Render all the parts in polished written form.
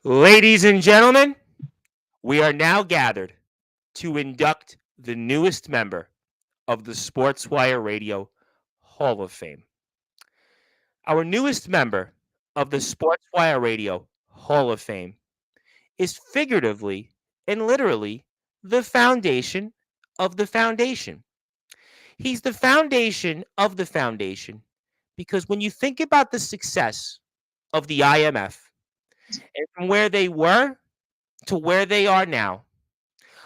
Ladies and gentlemen, we are now gathered to induct the newest member of the Sportswire Radio Hall of Fame. Our newest member of the Sportswire Radio Hall of Fame is figuratively and literally the foundation of the foundation. He's the foundation of the foundation because when you think about the success of the IMF and from where they were to where they are now,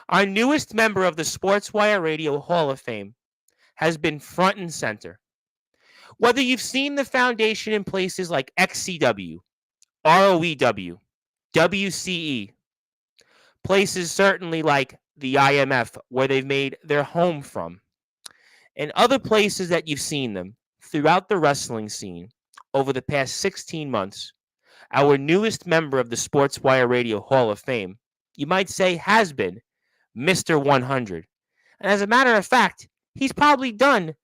our newest member of the Sportswire Radio Hall of Fame has been front and center. Whether you've seen the foundation in places like XCW, ROEW, WCE, places certainly like the IMF where they've made their home from, and other places that you've seen them throughout the wrestling scene over the past 16 months, our newest member of the Sportswire Radio Hall of Fame, you might say, has been Mr. 100. And as a matter of fact, he's probably done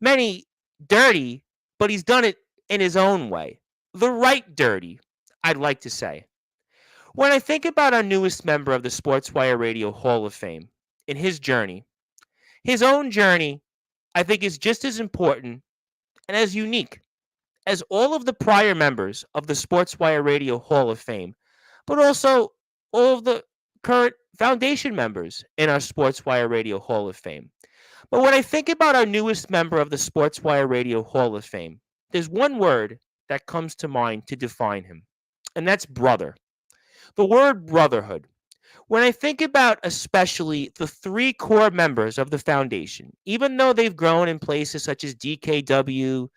many dirty, but he's done it in his own way. The right dirty, I'd like to say. When I think about our newest member of the Sportswire Radio Hall of Fame in his own journey, I think is just as important and as unique as all of the prior members of the Sportswire Radio Hall of Fame, but also all of the current foundation members in our Sportswire Radio Hall of Fame. But when I think about our newest member of the Sportswire Radio Hall of Fame, there's one word that comes to mind to define him, and that's brother. The word brotherhood. When I think about especially the three core members of the foundation, even though they've grown in places such as DKW,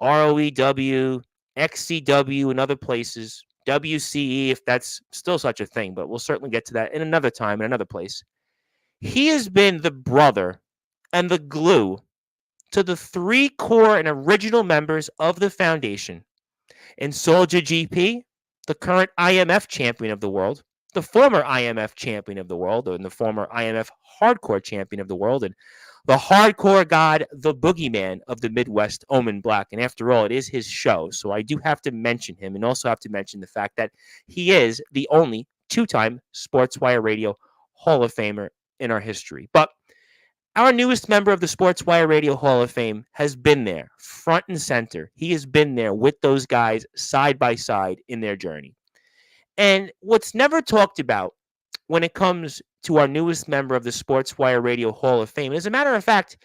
ROEW, XCW, and other places, WCE, if that's still such a thing, but we'll certainly get to that in another time, in another place. He has been the brother and the glue to the three core and original members of the foundation. In Soldier GP, the current IMF champion of the world, the former IMF champion of the world, and the former IMF hardcore champion of the world, and the hardcore god, the boogeyman of the Midwest, Omen Black. And after all, it is his show, so I do have to mention him and also have to mention the fact that he is the only two-time Sportswire Radio Hall of Famer in our history. But our newest member of the Sportswire Radio Hall of Fame has been there, front and center. He has been there with those guys side by side in their journey. And what's never talked about when it comes to our newest member of the Sportswire Radio Hall of Fame, as a matter of fact,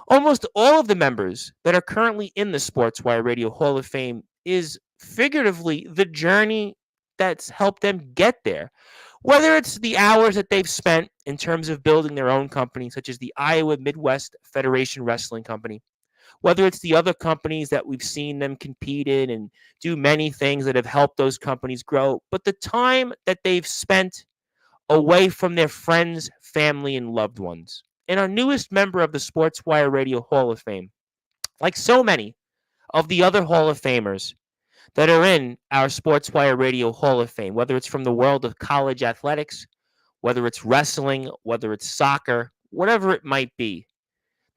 almost all of the members that are currently in the Sportswire Radio Hall of Fame is figuratively the journey that's helped them get there. Whether it's the hours that they've spent in terms of building their own company, such as the Iowa Midwest Federation Wrestling Company, whether it's the other companies that we've seen them compete in and do many things that have helped those companies grow, but the time that they've spent away from their friends, family, and loved ones. And our newest member of the Sportswire Radio Hall of Fame, like so many of the other Hall of Famers that are in our Sportswire Radio Hall of Fame, whether it's from the world of college athletics, whether it's wrestling, whether it's soccer, whatever it might be,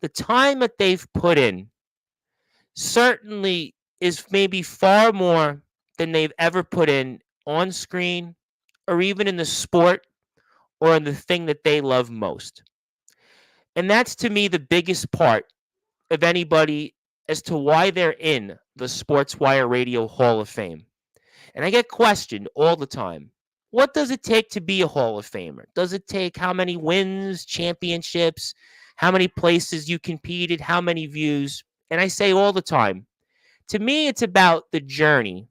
the time that they've put in certainly is maybe far more than they've ever put in on screen or even in the sport or in the thing that they love most. And that's to me the biggest part of anybody as to why they're in the Sportswire Radio Hall of Fame. And I get questioned all the time. What does it take to be a Hall of Famer? Does it take how many wins, championships, how many places you competed, how many views? And I say all the time, to me, it's about the journey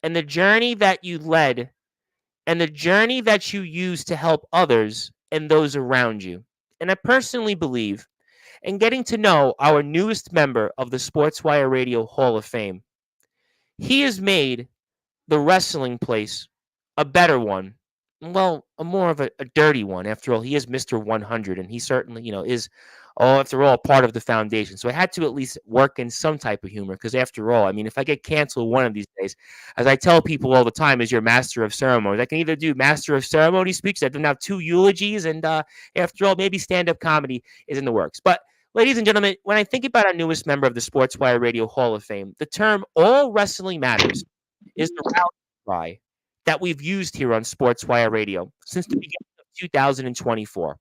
and the journey that you led and the journey that you use to help others and those around you. And I personally believe in getting to know our newest member of the Sportswire Radio Hall of Fame. He has made the wrestling place a better one. Well, a more of a dirty one. After all, he is Mr. 100, and he certainly, is, after all, part of the foundation. So I had to at least work in some type of humor, because after all, I mean, if I get canceled one of these days, as I tell people all the time, as your master of ceremonies, I can either do master of ceremony speeches, I've done now 2 eulogies, and after all, maybe stand-up comedy is in the works. But ladies and gentlemen, when I think about our newest member of the Sportswire Radio Hall of Fame, the term "all wrestling matters" is the rally cry that we've used here on Sportswire Radio since the beginning of 2024.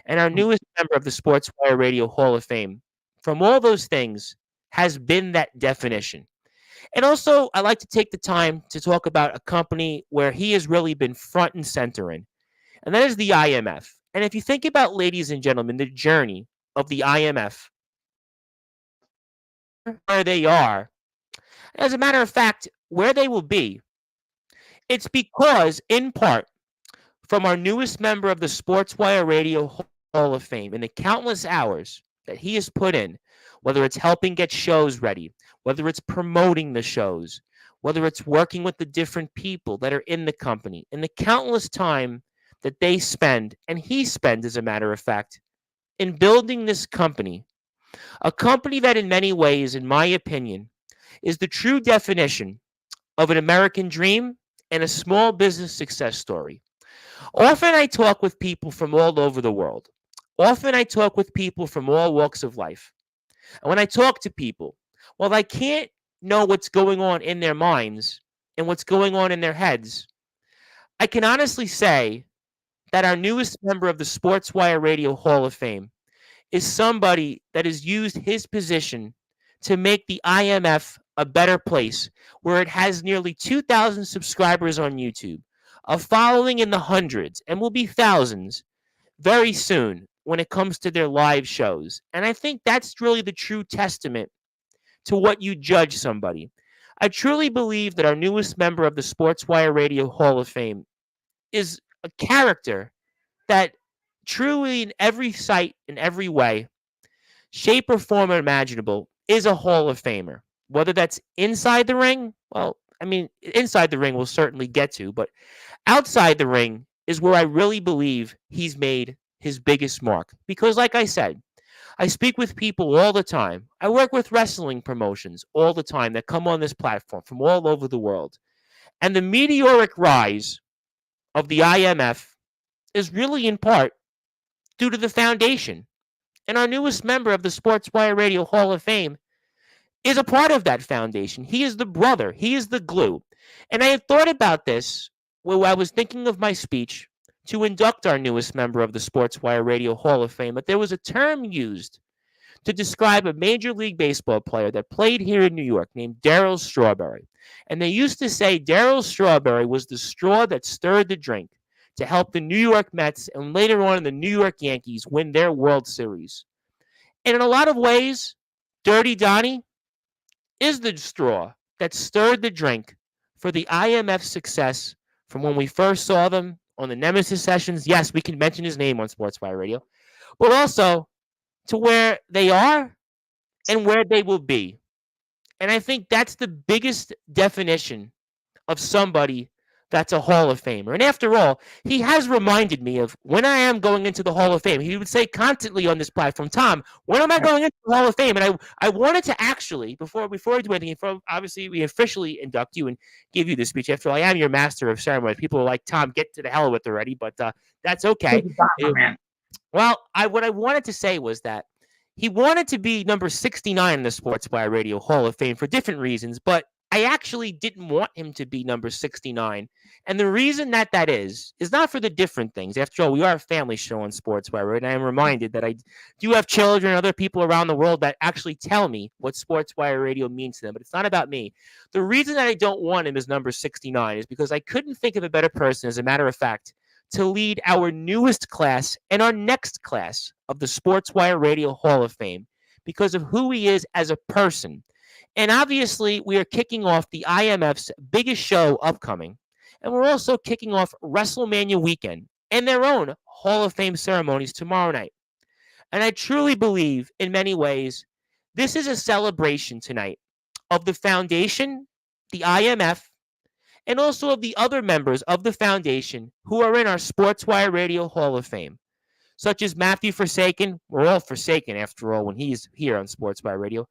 And our newest member of the Sportswire Radio Hall of Fame, from all those things, has been that definition. And also, I like to take the time to talk about a company where he has really been front and center in, and that is the IMF. And if you think about, ladies and gentlemen, the journey of the IMF, where they are, as a matter of fact, where they will be, it's because, in part, from our newest member of the Sportswire Radio Hall of Fame and the countless hours that he has put in, whether it's helping get shows ready, whether it's promoting the shows, whether it's working with the different people that are in the company, and the countless time that they spend, and he spends, as a matter of fact, in building this company, a company that in many ways, in my opinion, is the true definition of an American dream and a small business success story. Often I talk with people from all over the world. Often I talk with people from all walks of life. And when I talk to people, well, I can't know what's going on in their minds and what's going on in their heads. I can honestly say that our newest member of the Sportswire Radio Hall of Fame is somebody that has used his position to make the IMF a better place, where it has nearly 2,000 subscribers on YouTube, a following in the hundreds, and will be thousands very soon when it comes to their live shows. And I think that's really the true testament to what you judge somebody. I truly believe that our newest member of the Sportswire Radio Hall of Fame is a character that truly, in every sight, in every way, shape or form imaginable, is a Hall of Famer. Whether that's inside the ring, well, I mean, inside the ring we'll certainly get to, but outside the ring is where I really believe he's made his biggest mark. Because, like I said, I speak with people all the time. I work with wrestling promotions all the time that come on this platform from all over the world. And the meteoric rise of the IMF is really in part due to the foundation. And our newest member of the Sportswire Radio Hall of Fame is a part of that foundation. He is the brother. He is the glue. And I had thought about this when I was thinking of my speech to induct our newest member of the Sportswire Radio Hall of Fame, that there was a term used to describe a Major League Baseball player that played here in New York named Darryl Strawberry. And they used to say Darryl Strawberry was the straw that stirred the drink to help the New York Mets and later on the New York Yankees win their World Series. And in a lot of ways, Dirty Donnie is the straw that stirred the drink for the IMF success from when we first saw them on the Nemesis sessions. Yes, we can mention his name on Sportswire Radio, but also to where they are and where they will be. And I think that's the biggest definition of somebody that's a Hall of Famer. And after all, he has reminded me of when I am going into the Hall of Fame. He would say constantly on this platform, Tom, when am I going into the Hall of Fame? And I wanted to actually, before we do anything, obviously we officially induct you and give you the speech. After all, I am your master of ceremony. People are like, Tom, get to the hell with it already, but that's okay. Well, what I wanted to say was that he wanted to be number 69 in the Sportswire Radio Hall of Fame for different reasons, but I actually didn't want him to be number 69. And the reason that is not for the different things. After all, we are a family show on Sportswire, and I am reminded that I do have children and other people around the world that actually tell me what Sportswire Radio means to them, but it's not about me. The reason that I don't want him as number 69 is because I couldn't think of a better person, as a matter of fact, to lead our newest class and our next class of the Sportswire Radio Hall of Fame because of who he is as a person. And obviously, we are kicking off the IMF's biggest show upcoming. And we're also kicking off WrestleMania weekend and their own Hall of Fame ceremonies tomorrow night. And I truly believe, in many ways, this is a celebration tonight of the foundation, the IMF, and also of the other members of the foundation who are in our Sportswire Radio Hall of Fame, such as Matthew Forsaken. We're all Forsaken, after all, when he's here on Sportswire Radio.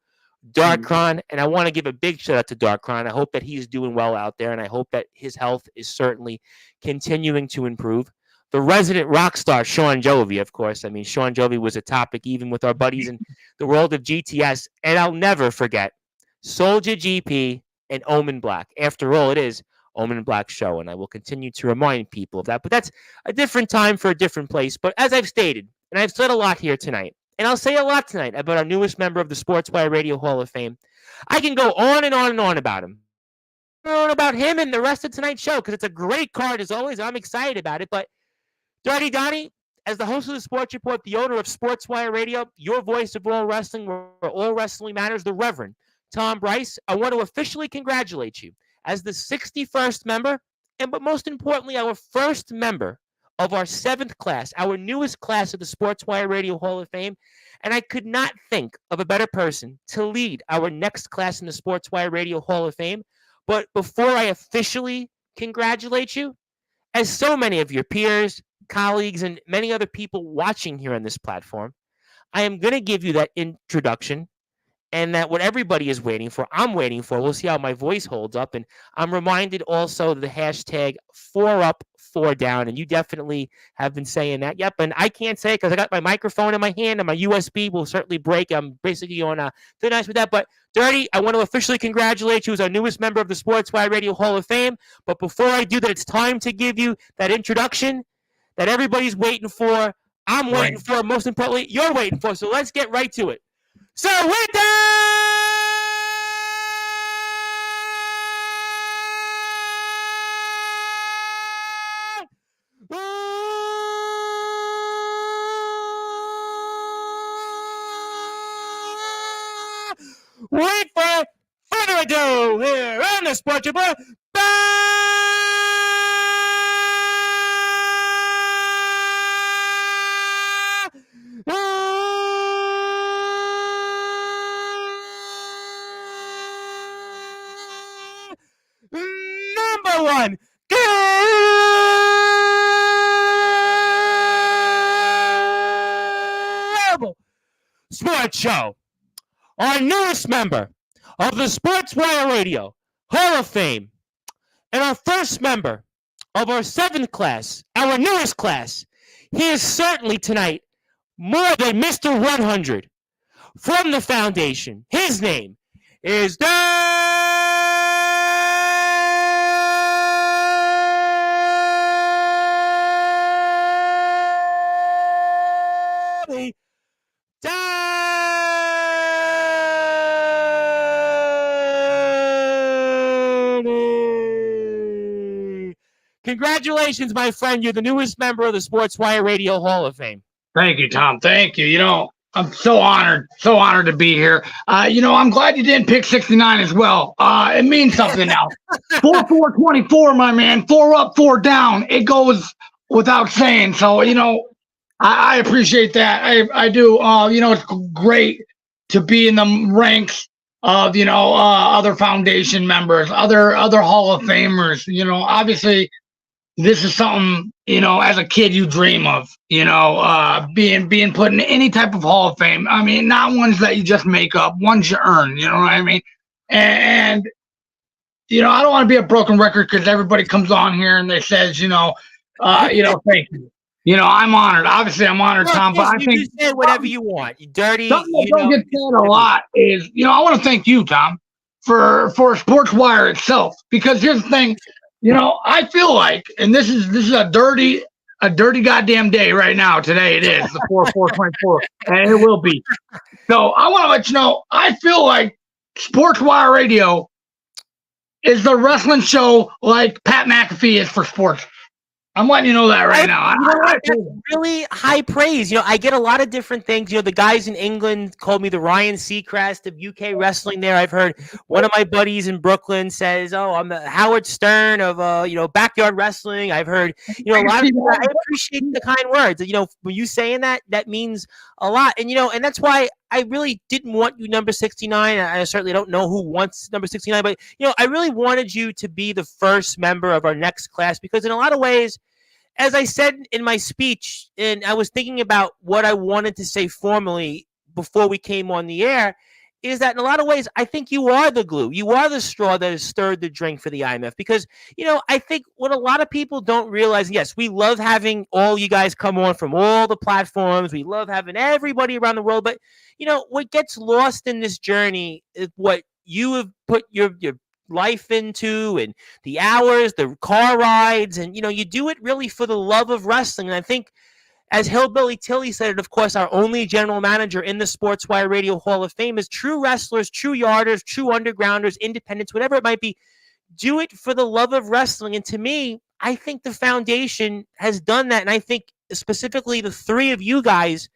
Darkron, and I want to give a big shout out to Darkron. I hope that he's doing well out there, and I hope that his health is certainly continuing to improve. The resident rock star, Sean Jovi, of course. I mean, Sean Jovi was a topic even with our buddies in the world of GTS, and I'll never forget Soldier GP and Omen Black. After all, it is Omen Black Show, and I will continue to remind people of that. But that's a different time for a different place. But as I've stated, and I've said a lot here tonight, and I'll say a lot tonight about our newest member of the Sportswire Radio Hall of Fame, I can go on and on and on about him. On about him and the rest of tonight's show because it's a great card as always. I'm excited about it. But Dirty Donnie, as the host of the Sports Report, the owner of Sportswire Radio, your voice of all wrestling, where all wrestling matters, the Reverend Tom Bryce, I want to officially congratulate you as the 61st member, but most importantly, our first member of our 7th class, our newest class of the Sportswire Radio Hall of Fame. And I could not think of a better person to lead our next class in the Sportswire Radio Hall of Fame. But before I officially congratulate you, as so many of your peers, colleagues, and many other people watching here on this platform, I am going to give you that introduction and that what everybody is waiting for, I'm waiting for. We'll see how my voice holds up. And I'm reminded also of the hashtag 4up, 4 down. And you definitely have been saying that. Yep. And I can't say it because I got my microphone in my hand and my USB will certainly break. I'm basically on thin ice with that. But Dirty, I want to officially congratulate you as our newest member of the Sportswire Radio Hall of Fame. But before I do that, it's time to give you that introduction that everybody's waiting for. I'm waiting for, most importantly, you're waiting for. So let's get right to it. So with that, without further ado, here on the Sports Report, number one, global sports show. Our newest member of the Sportswire Radio Hall of Fame, and our first member of our 7th class, our newest class. He is certainly tonight more than Mr. 100 from the foundation. His name is Donnie. Congratulations, my friend. You're the newest member of the Sportswire Radio Hall of Fame. Thank you, Tom. Thank you. I'm so honored to be here. I'm glad you didn't pick 69 as well. It means something now. 4-4-24, my man. 4 up, 4 down. It goes without saying. So, I appreciate that. I do. It's great to be in the ranks of, other foundation members, other Hall of Famers. Obviously, this is something, as a kid you dream of, being put in any type of Hall of Fame. I mean, not ones that you just make up, ones you earn, you know what I mean? And I don't want to be a broken record because everybody comes on here and they says, thank you. I'm honored. Obviously, I'm honored, Tom. But I think you say whatever you want. You dirty. Something that don't get said a lot is, I want to thank you, Tom, for Sportswire itself. Because here's the thing, I feel like, and this is a dirty goddamn day right now. Today it is the 4-4-24, and it will be. So I want to let you know, I feel like Sportswire Radio is the wrestling show like Pat McAfee is for sports. I'm letting you know that right now. That's really high praise. I get a lot of different things. The guys in England called me the Ryan Seacrest of UK wrestling there. I've heard one of my buddies in Brooklyn says, I'm the Howard Stern of, backyard wrestling. I've heard, a lot of people. I appreciate the kind words. When you saying that means a lot. And, and that's why I really didn't want you number 69. I certainly don't know who wants number 69, but, I really wanted you to be the first member of our next class because in a lot of ways, as I said in my speech, and I was thinking about what I wanted to say formally before we came on the air, is that in a lot of ways, I think you are the glue. You are the straw that has stirred the drink for the IMF. Because, I think what a lot of people don't realize, yes, we love having all you guys come on from all the platforms. We love having everybody around the world. But, what gets lost in this journey is what you have put your life into, and the hours, the car rides, and you do it really for the love of wrestling. And I think, as Hillbilly Tilly said it, of course, our only general manager in the Sportswire Radio Hall of Fame, is true wrestlers, true yarders, true undergrounders, independents, whatever it might be, do it for the love of wrestling. And to me, I think the foundation has done that. And I think specifically the three of you guys,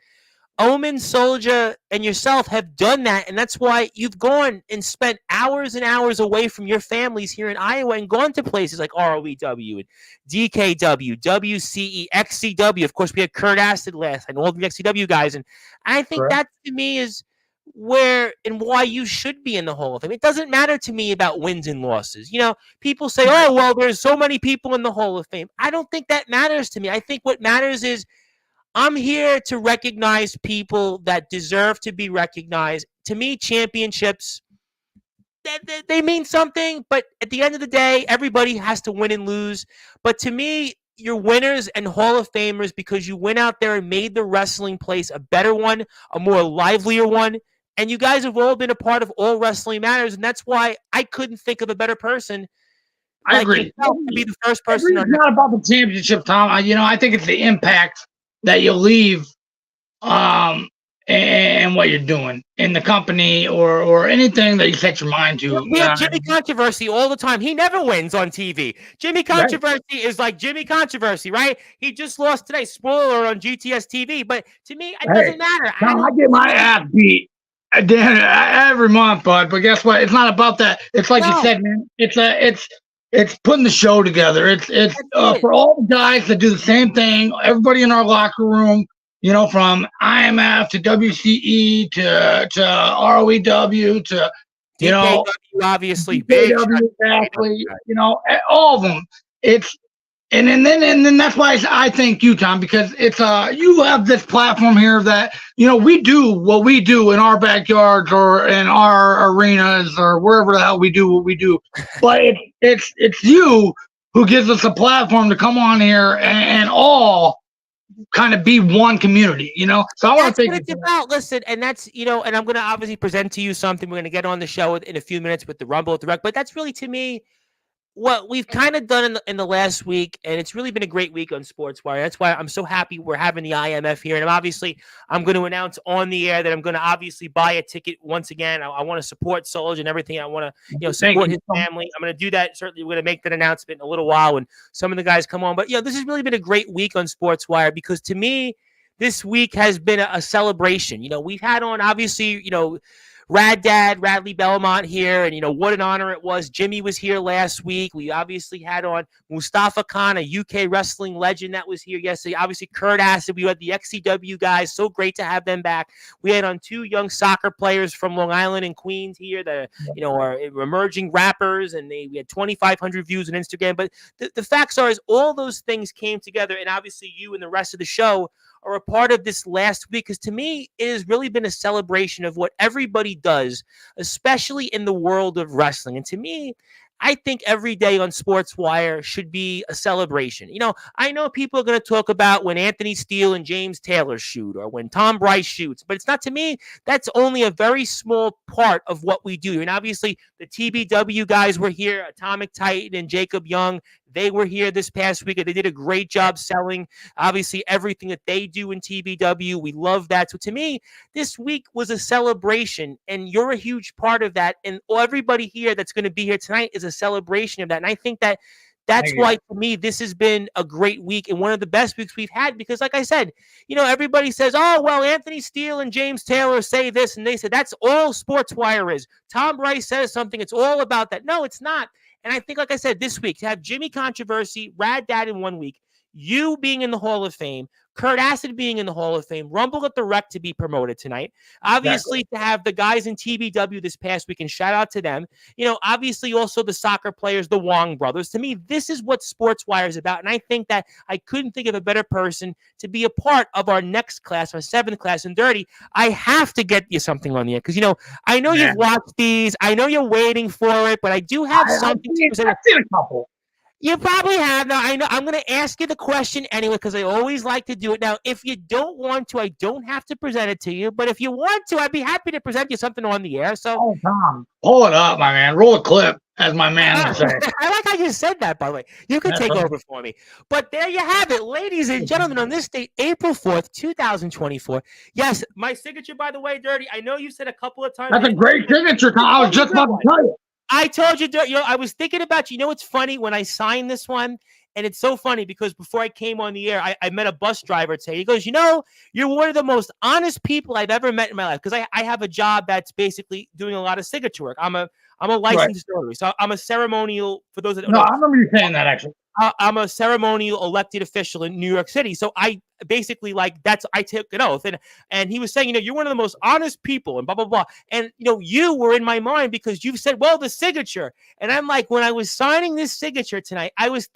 Omen, Soldier, and yourself, have done that. And that's why you've gone and spent hours and hours away from your families here in Iowa and gone to places like ROEW and DKW, WCE, XCW. Of course, we had Kurt Acid last and all the XCW guys. And I think that, to me, is where and why you should be in the Hall of Fame. It doesn't matter to me about wins and losses. People say, oh, well, there's so many people in the Hall of Fame. I don't think that matters to me. I think what matters is I'm here to recognize people that deserve to be recognized. To me, championships, they mean something, but at the end of the day, everybody has to win and lose. But to me, you're winners and Hall of Famers because you went out there and made the wrestling place a better one, a more livelier one. And you guys have all been a part of All Wrestling Matters, and that's why I couldn't think of a better person. I agree. To be the first person. It's not about the championship, Tom. I think it's the impact that you leave, and what you're doing in the company or anything that you set your mind to. We have Jimmy Controversy all the time. He never wins on TV. Jimmy Controversy is like Jimmy Controversy, right? He just lost today. Spoiler on GTS TV. But to me, it doesn't matter. Tom, I get my ass beat every month, bud. But guess what? It's not about that. It's like you said, man. It's putting the show together. It's for all the guys that do the same thing. Everybody in our locker room, from IMF to WCE to ROEW to DKW, obviously big. Exactly. All of them. And then that's why I thank you, Tom, because it's you have this platform here that we do what we do in our backyards or in our arenas or wherever the hell we do what we do, but it's you who gives us a platform to come on here and all kind of be one community, So I want to think about. Listen, and that's and I'm going to obviously present to you something. We're going to get on the show in a few minutes with the Rumble at the Rec, but that's really, to me, what we've kind of done in the last week, and it's really been a great week on Sportswire. That's why I'm so happy we're having the IMF here. And I'm going to announce on the air that I'm going to obviously buy a ticket once again. I want to support Solj and everything. I want to support his family. I'm going to do that. Certainly, we're going to make that announcement in a little while when some of the guys come on. But this has really been a great week on Sportswire because, to me, this week has been a celebration. We've had on, obviously, Rad Dad, Radley Belmont here, and what an honor it was. Jimmy was here last week. We obviously had on Mustafa Khan, a UK wrestling legend that was here yesterday. Obviously, Kurt Acid. We had the XCW guys. So great to have them back. We had on two young soccer players from Long Island and Queens here that are emerging rappers, and we had 2,500 views on Instagram. But the facts are, is all those things came together, and obviously you and the rest of the show are a part of this last week, because to me, it has really been a celebration of what everybody does, especially in the world of wrestling. And to me, I think every day on Sportswire should be a celebration. I know people are going to talk about when Anthony Steele and James Taylor shoot or when Tom Bryce shoots, but it's not, to me, that's only a very small part of what we do. And obviously, the TBW guys were here, Atomic Titan and Jacob Young. They were here this past week. They did a great job selling, obviously, everything that they do in TBW. We love that. So to me, this week was a celebration, and you're a huge part of that. And everybody here that's going to be here tonight is a celebration of that. And I think that's why, to me, this has been a great week and one of the best weeks we've had, because, like I said, everybody says, oh, well, Anthony Steele and James Taylor say this, and they said that's all Sportswire is. Tom Bryce says something, it's all about that. No, it's not. And I think, like I said, this week, to have Jimmy Controversy, Rad Dad in 1 week, you being in the Hall of Fame, Kurt Acid being in the Hall of Fame, Rumble at the Rec to be promoted tonight. Obviously, to have the guys in TBW this past week, and shout out to them. Obviously also the soccer players, the Wong brothers. To me, this is what Sportswire is about. And I think that I couldn't think of a better person to be a part of our next class, our 7th class in Dirty. I have to get you something on the air because, I know you've watched these. I know you're waiting for it, but I do have something to say. I've seen a couple. You probably have. Now, I know I'm going to ask you the question anyway because I always like to do it. Now, if you don't want to, I don't have to present it to you. But if you want to, I'd be happy to present you something on the air. So, Oh, Tom, pull it up, my man. Roll a clip, as my man would say. I like how you said that, by the way. You could That's take right. over for me. But there you have it, ladies and gentlemen, on this date, April 4th, 2024. Yes, my signature, by the way, Dirty. I know you said a couple of times. That's a great signature, Tom. I was just about to tell you. I told you, I was thinking about you. You know what's funny? When I signed this one, and it's so funny because before I came on the air, I met a bus driver today. He goes, you're one of the most honest people I've ever met in my life. Because I have a job that's basically doing a lot of signature work. I'm a licensed notary. So I'm a ceremonial, for those that don't know. I remember you saying that, actually. I'm a ceremonial elected official in New York City. So I basically I took an oath. And he was saying, you're one of the most honest people and blah, blah, blah. And, you were in my mind because you've said, well, the signature. And I'm like, when I was signing this signature tonight, I was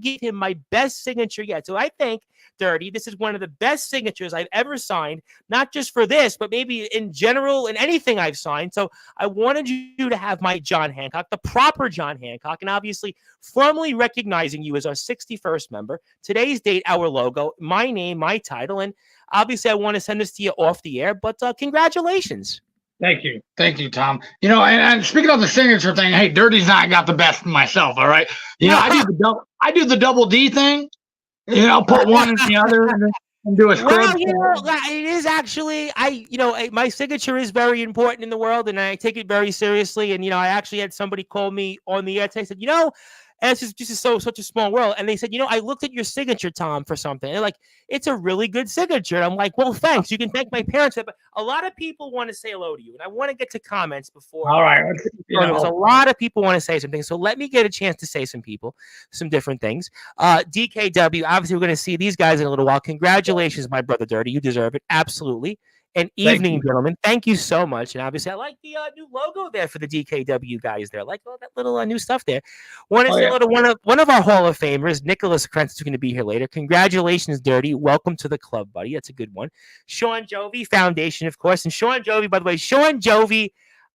give him my best signature yet. So I think, Dirty, this is one of the best signatures I've ever signed, not just for this, but maybe in general in anything I've signed. So I wanted you to have my John Hancock, the proper John Hancock, and obviously formally recognizing you as our 61st member. Today's date, our logo, my name, my title, and obviously I want to send this to you off the air, but congratulations. Thank you, Tom. And speaking of the signature thing, hey, Dirty's not got the best myself. All right, I do the double D thing. Put one in the other and do a script. Well, it is actually my signature is very important in the world, and I take it very seriously. And I actually had somebody call me on the air today. Said, and it's just such a small world. And they said, I looked at your signature, Tom, for something. And they're like, it's a really good signature. And I'm like, well, thanks. You can thank my parents. But a lot of people want to say hello to you. And I want to get to comments before. All right. There's a lot of people want to say something. So let me get a chance to say some different things. DKW, obviously, we're going to see these guys in a little while. Congratulations, my brother Dirty. You deserve it. Absolutely. And evening, gentlemen. Thank you so much. And obviously, I like the new logo there for the DKW guys there. I like all that little new stuff there. One of our Hall of Famers, Nicholas Krentz, is going to be here later. Congratulations, Dirty. Welcome to the club, buddy. That's a good one. Sean Jovi Foundation, of course. And Sean Jovi, by the way,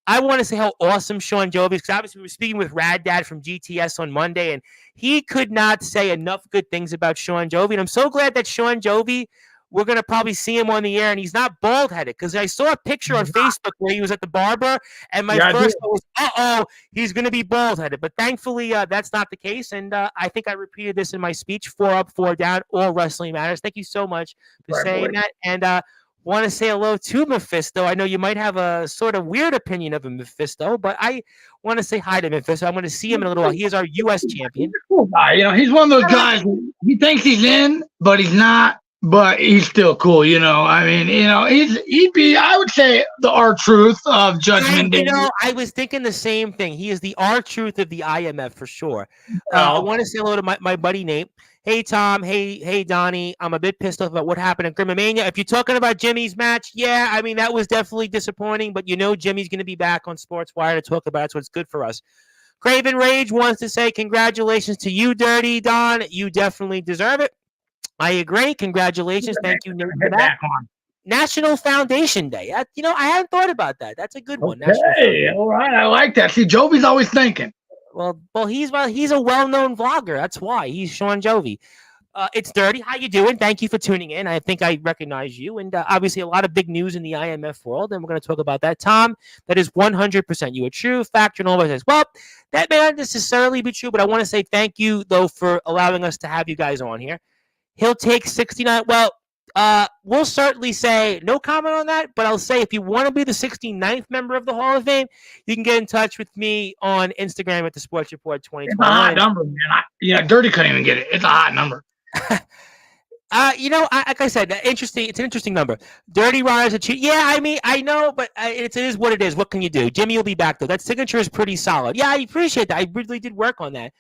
I want to say how awesome Sean Jovi is, because obviously we were speaking with Rad Dad from GTS on Monday, and he could not say enough good things about Sean Jovi. And I'm so glad that Sean Jovi, we're going to probably see him on the air, and he's not bald-headed, because I saw a picture on Facebook where he was at the barber, and my first thought was, he's going to be bald-headed. But thankfully, that's not the case, and I think I repeated this in my speech, 4 up, 4 down, all wrestling matters. Thank you so much for saying that, and want to say hello to Mephisto. I know you might have a sort of weird opinion of a Mephisto, but I want to say hi to Mephisto. I'm going to see him in a little while. He is our U.S. champion. He's a cool guy. He's one of those guys, he thinks he's in, but he's not. But he's still cool, I mean, he'd be, I would say, the R-Truth of Judgment Day. I was thinking the same thing. He is the R-Truth of the IMF for sure. I want to say hello to my buddy Nate. Hey, Tom. Hey, Donnie. I'm a bit pissed off about what happened in Grimomania. If you're talking about Jimmy's match, yeah, I mean, that was definitely disappointing. But Jimmy's going to be back on Sportswire to talk about it, so it's good for us. Craven Rage wants to say congratulations to you, Dirty Don. You definitely deserve it. I agree. Congratulations. Thank you, Nate, for that. National Foundation Day. I hadn't thought about that. That's a good one. Hey, all right. I like that. See, Jovi's always thinking. Well, he's a well-known vlogger. That's why. He's Sean Jovi. It's Dirty. How you doing? Thank you for tuning in. I think I recognize you. And obviously a lot of big news in the IMF world, and we're going to talk about that. Tom, that is 100% you. A true factor, and all says, well, that may not necessarily be true, but I want to say thank you, though, for allowing us to have you guys on here. He'll take 69. Well, we'll certainly say no comment on that, but I'll say if you want to be the 69th member of the Hall of Fame, you can get in touch with me on Instagram at the Sports Report 2020. It's a hot number, man. Dirty couldn't even get it. It's a hot number. Like I said, interesting. It's an interesting number. Dirty Ron is a cheat. Yeah, I mean, I know, but it is what it is. What can you do? Jimmy will be back, though. That signature is pretty solid. Yeah, I appreciate that. I really did work on that.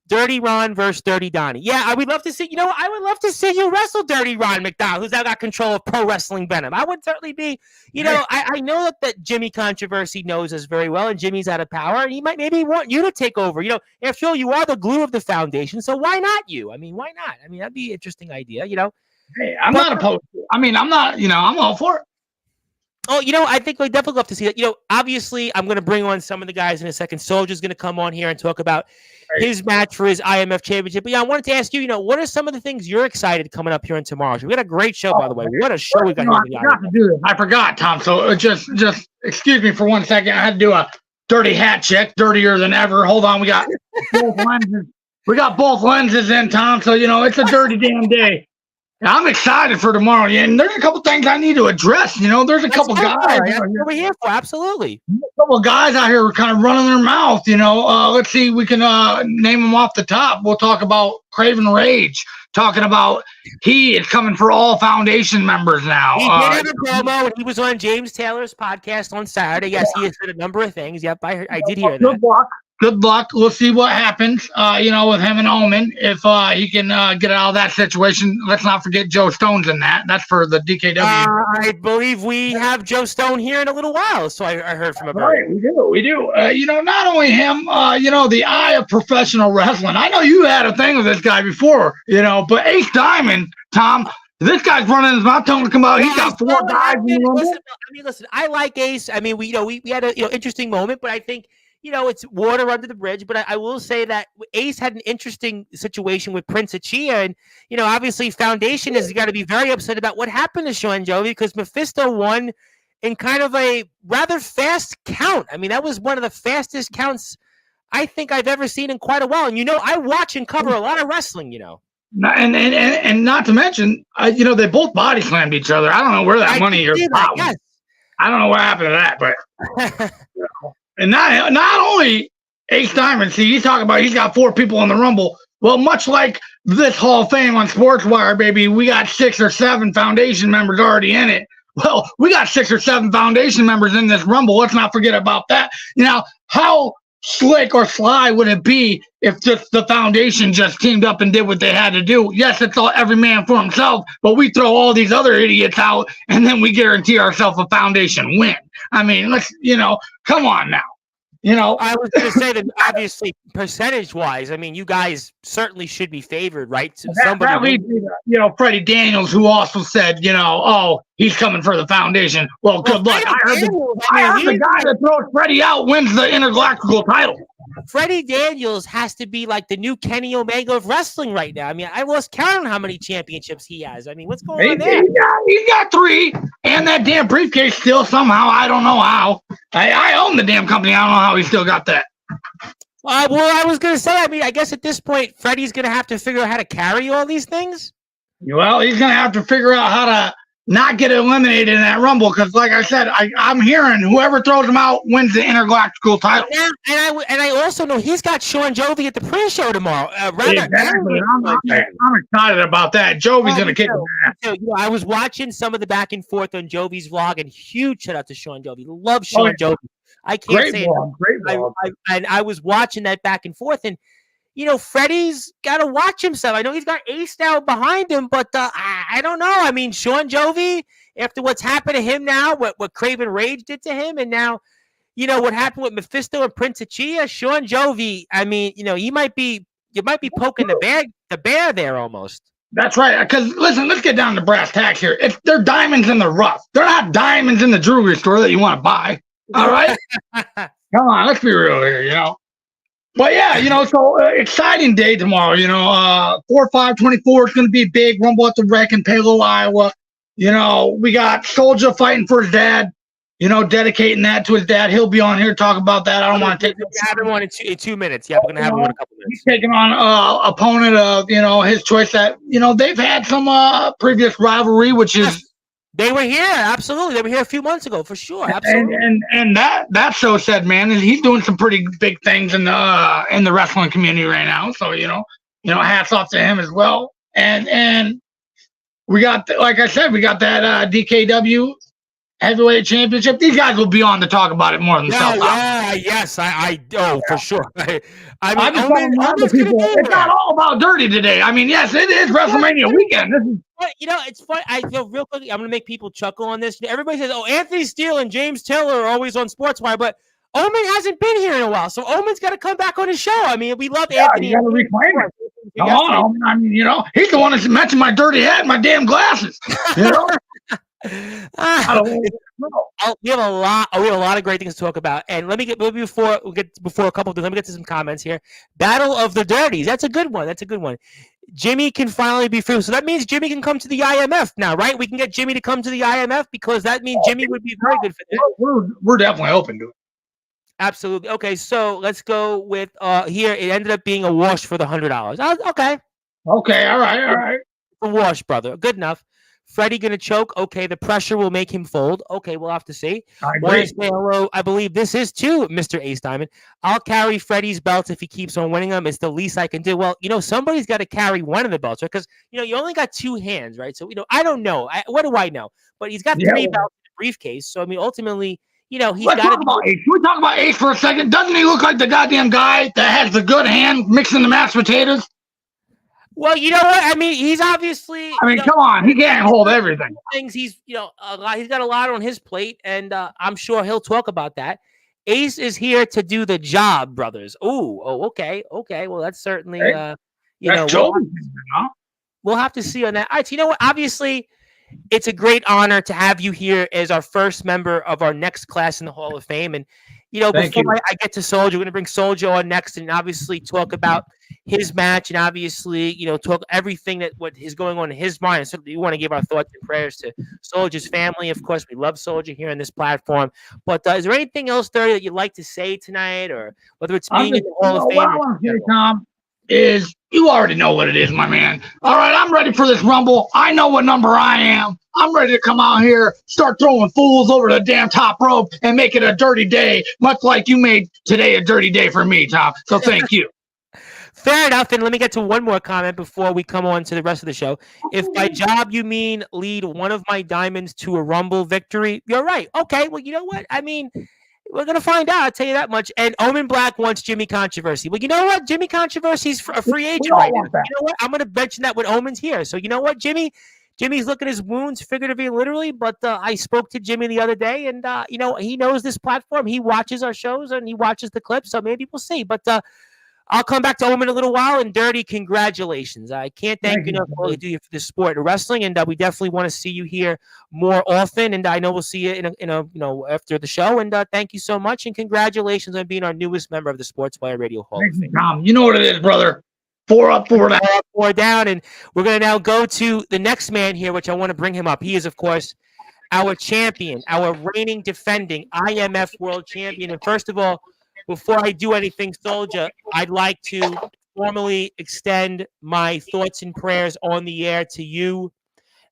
Dirty Ron versus Dirty Donnie. Yeah, I would love to see, I would love to see you wrestle Dirty Ron McDonald, who's now got control of Pro Wrestling Venom. I would certainly be, I know that Jimmy Controversy knows us very well, and Jimmy's out of power, and he might maybe want you to take over. After all, you are the glue of the foundation, so why not you? I mean, why not? I mean, that'd be an interesting idea, Hey, I'm not opposed to it. I mean, I'm not, I'm all for it. Oh, I think we'd definitely love to see that. Obviously, I'm going to bring on some of the guys in a second. Soldier's going to come on here and talk about Right. his match for his IMF championship. But yeah, I wanted to ask you, what are some of the things you're excited coming up here in tomorrow? We got a great show, by the way. What a show we got here. I forgot to do this. I forgot, Tom. So just excuse me for 1 second. I had to do a dirty hat check, dirtier than ever. Hold on, we got both lenses. We got both lenses in, Tom. So it's a dirty damn day. I'm excited for tomorrow. Yeah, and there's a couple things I need to address. There's a couple guys. That's what we're here for. Absolutely. A couple guys out here kind of running their mouth. Let's see. We can name them off the top. We'll talk about Craven Rage. Talking about he is coming for all foundation members now. He did have a promo when he was on James Taylor's podcast on Saturday. Yes, he has said a number of things. Yep, I did hear that. Good luck. We'll see what happens, with him and Omen. If he can get out of that situation. Let's not forget Joe Stone's in that. That's for the DKW. I believe we have Joe Stone here in a little while. So I heard from him. Right, we do. Not only him, the eye of professional wrestling. I know you had a thing with this guy before, but Ace Diamond, Tom, this guy's running his mouth telling him to come out. He's got 4 guys in the room. Listen, I like Ace. I mean, we had a interesting moment, but I think it's water under the bridge. But I will say that Ace had an interesting situation with Prince Achia. And, obviously Foundation has got to be very upset about what happened to Sean Jovi because Mephisto won in kind of a rather fast count. I mean, that was one of the fastest counts I think I've ever seen in quite a while. And, I watch and cover a lot of wrestling, And not to mention, they both body slammed each other. I don't know where that money or yes. I don't know what happened to that, but and not only Ace Diamond, see, he's talking about he's got 4 people in the Rumble. Well, much like this Hall of Fame on Sportswire, baby, we got 6 or 7 Foundation members already in it. Well, we got 6 or 7 Foundation members in this Rumble. Let's not forget about that. How slick or sly would it be if just the Foundation just teamed up and did what they had to do? Yes, it's all every man for himself, but we throw all these other idiots out and then we guarantee ourselves a Foundation win. I mean, let's, come on now. I was going to say that obviously percentage-wise, I mean, you guys certainly should be favored, right? That leads me to, Freddie Daniels, who also said, he's coming for the Foundation. Well, good luck. I heard the guy that throws Freddie out wins the intergalactical title. Freddie Daniels has to be like the new Kenny Omega of wrestling right now. I mean, I lost count on how many championships he has. I mean, what's going on there? He's got 3, and that damn briefcase still somehow. I don't know how. I own the damn company. I don't know how he still got that. Well, I was going to say, I mean, I guess at this point, Freddie's going to have to figure out how to carry all these things. Well, he's going to have to figure out how to not get eliminated in that Rumble because, like I said, I'm hearing whoever throws him out wins the intergalactical title. Yeah, and I also know he's got Sean Jovi at the pre-show tomorrow. Exactly. I'm excited about that. Jovi's going to kick his ass. I was watching some of the back and forth on Jovi's vlog, and huge shout out to Sean Jovi. Love Sean Jovi. I can't say it. And I was watching that back and forth, and Freddie's got to watch himself. I know he's got Ace now behind him, but I don't know. I mean, Sean Jovi, after what's happened to him now, what Craven Rage did to him, and now, what happened with Mephisto and Prince Achia, Sean Jovi, I mean, you might be poking the bear there almost. That's right. Because, listen, let's get down to brass tacks here. They're diamonds in the rough. They're not diamonds in the jewelry store that you want to buy. All right? Come on, let's be real here, But yeah, so exciting day tomorrow. 4/5/24 is going to be big. Rumble at the Rec in Palo, Iowa. We got Soulja fighting for his dad. Dedicating that to his dad. He'll be on here to talk about that. I don't want to take. Have him on in 2 minutes. Yeah, we're going to have him in a couple minutes. He's taking on opponent of his choice. That they've had some previous rivalry, which is. They were here, absolutely. They were here a few months ago, for sure. Absolutely. And that show said, man, he's doing some pretty big things in the wrestling community right now. So hats off to him as well. And we got, like I said, we got that DKW heavyweight championship. These guys will be on to talk about it more themselves. Yes, for sure. I mean, it's not all about dirty today. I mean, yes, it is WrestleMania weekend. It's funny. I feel real quickly. I'm going to make people chuckle on this. Everybody says, "Oh, Anthony Steele and James Taylor are always on Sportswire," but Omen hasn't been here in a while, so Omen's got to come back on his show. I mean, we love Anthony. You got to reclaim it. Come on, Omen. I mean, he's the one that's mentioned my dirty hat and my damn glasses. We have a lot. We have a lot of great things to talk about. And before a couple of things. Let me get to some comments here. Battle of the Dirties. That's a good one. Jimmy can finally be free. So that means Jimmy can come to the IMF now, right? We can get Jimmy to come to the IMF because that means Jimmy would be very good for that. We're definitely open to it. Absolutely. Okay, so let's go with here. It ended up being a wash for the $100. Okay. Okay, all right. A wash, brother. Good enough. Freddie gonna choke. Okay, the pressure will make him fold. Okay, we'll have to see. I agree. Say hello. I believe this is too Mr. Ace Diamond. I'll carry Freddie's belts if he keeps on winning them. It's the least I can do. Well, somebody's got to carry one of the belts, right? Because you only got two hands, right? So I don't know. What do I know? But he's got three belts in the briefcase. So I mean, ultimately, he's got to be. Ace. Can we talk about Ace for a second? Doesn't he look like the goddamn guy that has the good hand mixing the mashed potatoes? Well, you know what? I mean, he's obviously. Come on, he can't hold everything. He's a lot. He's got a lot on his plate, and I'm sure he'll talk about that. Ace is here to do the job, brothers. Okay. Well, that's certainly we'll have to see on that. All right, so you know what? Obviously, it's a great honor to have you here as our first member of our next class in the Hall of Fame. And before I get to Soldier, we're going to bring Soldier on next and obviously talk about his match and obviously, talk everything what is going on in his mind. And certainly we want to give our thoughts and prayers to Soldier's family. Of course, we love Soldier here on this platform. But is there anything else, Dirty, that you'd like to say tonight, or whether it's being in the Hall of Fame? What I want to say, Tom, is you already know what it is, my man. All right, I'm ready for this Rumble. I know what number I am. I'm ready to come out here, start throwing fools over the damn top rope, and make it a dirty day, much like you made today a dirty day for me, Tom. So thank you. Fair enough. And let me get to one more comment before we come on to the rest of the show. If by job you mean lead one of my diamonds to a Rumble victory, you're right. Okay, well, you know what? I mean, we're going to find out. I'll tell you that much. And Omen Black wants Jimmy Controversy. Well, you know what? Jimmy Controversy's a free agent right now. You know what? I'm going to mention that when Omen's here. So you know what, Jimmy's looking at his wounds, figuratively and literally. But I spoke to Jimmy the other day, and, he knows this platform. He watches our shows, and he watches the clips. So maybe we'll see. But I'll come back to Omen in a little while. And Dirty, congratulations. I can't thank you enough for all you do for the sport of wrestling. And we definitely want to see you here more often. And I know we'll see you in a after the show. And thank you so much. And congratulations on being our newest member of the Sportswire Radio Hall of Fame. Tom, you know what it is, brother. 4 up, 4 down. 4 up, 4 down. And we're going to now go to the next man here, which I want to bring him up. He is, of course, our champion, our reigning, defending IMF world champion. And first of all, before I do anything, Soldier, I'd like to formally extend my thoughts and prayers on the air to you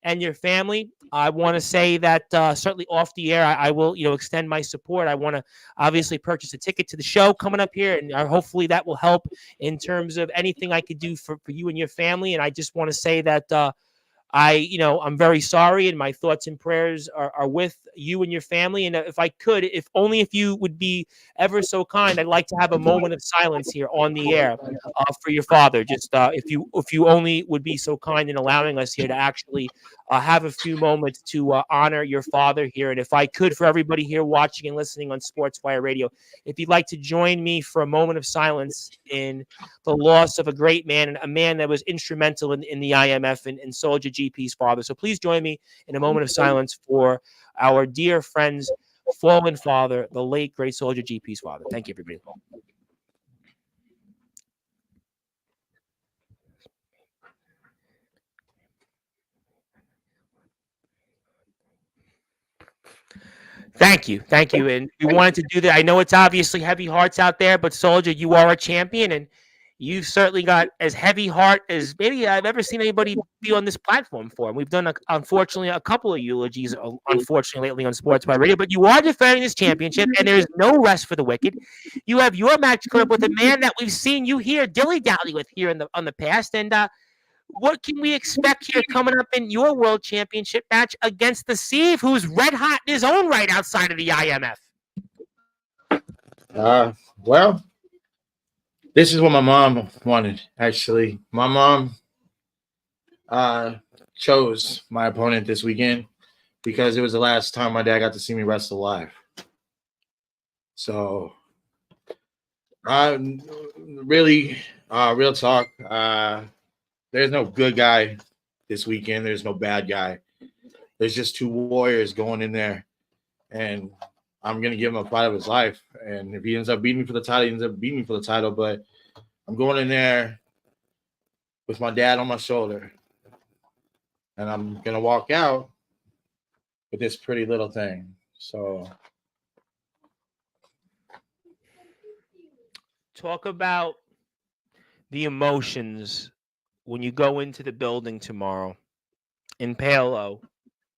and your family. I want to say that certainly off the air, I will, extend my support. I want to obviously purchase a ticket to the show coming up here, and hopefully that will help in terms of anything I could do for you and your family. And I just want to say that I'm very sorry, and my thoughts and prayers are with you and your family. And if I could, if you would be ever so kind, I'd like to have a moment of silence here on the air for your father. Just if you only would be so kind in allowing us here to actually have a few moments to honor your father here. And if I could, for everybody here watching and listening on Sportswire Radio, if you'd like to join me for a moment of silence in the loss of a great man, and a man that was instrumental in the IMF and Soldier GP's father. So please join me in a moment of silence for our dear friend's fallen father, the late great Soldier GP's father. Thank you, everybody. Thank you. And we wanted to do that. I know it's obviously heavy hearts out there, but Soldier, you are a champion, and you've certainly got as heavy heart as maybe I've ever seen anybody be on this platform for. And we've done, unfortunately, a couple of eulogies, unfortunately, lately on Sportswire Radio. But you are defending this championship, and there is no rest for the wicked. You have your match coming up with a man that we've seen you here dilly-dally with here on the past. And what can we expect here coming up in your world championship match against the Sieve, who's red hot in his own right outside of the IMF? Well, this is what my mom wanted, actually. My mom chose my opponent this weekend because it was the last time my dad got to see me wrestle live. So, really, real talk, there's no good guy this weekend. There's no bad guy. There's just two warriors going in there and I'm gonna give him a fight of his life. And if he ends up beating me for the title, he ends up beating me for the title. But I'm going in there with my dad on my shoulder, and I'm gonna walk out with this pretty little thing. So talk about the emotions when you go into the building tomorrow in Palo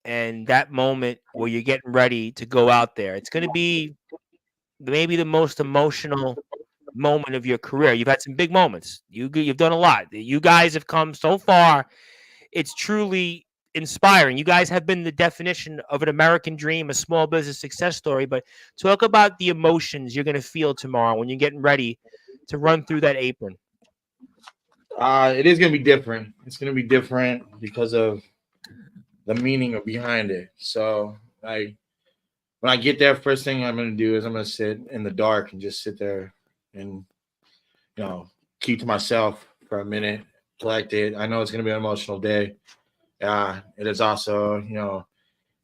and that moment where you're getting ready to go out there. It's going to be maybe the most emotional moment of your career. You've had some big moments. You've done a lot. You guys have come so far. It's truly inspiring. You guys have been the definition of an American dream, a small business success story. But talk about the emotions you're going to feel tomorrow when you're getting ready to run through that apron. it is gonna be different. It's gonna be different because of the meaning of behind it. So when I get there, first thing I'm gonna do is I'm gonna sit in the dark and just sit there and keep to myself for a minute, collect it. I know it's gonna be an emotional day. It is also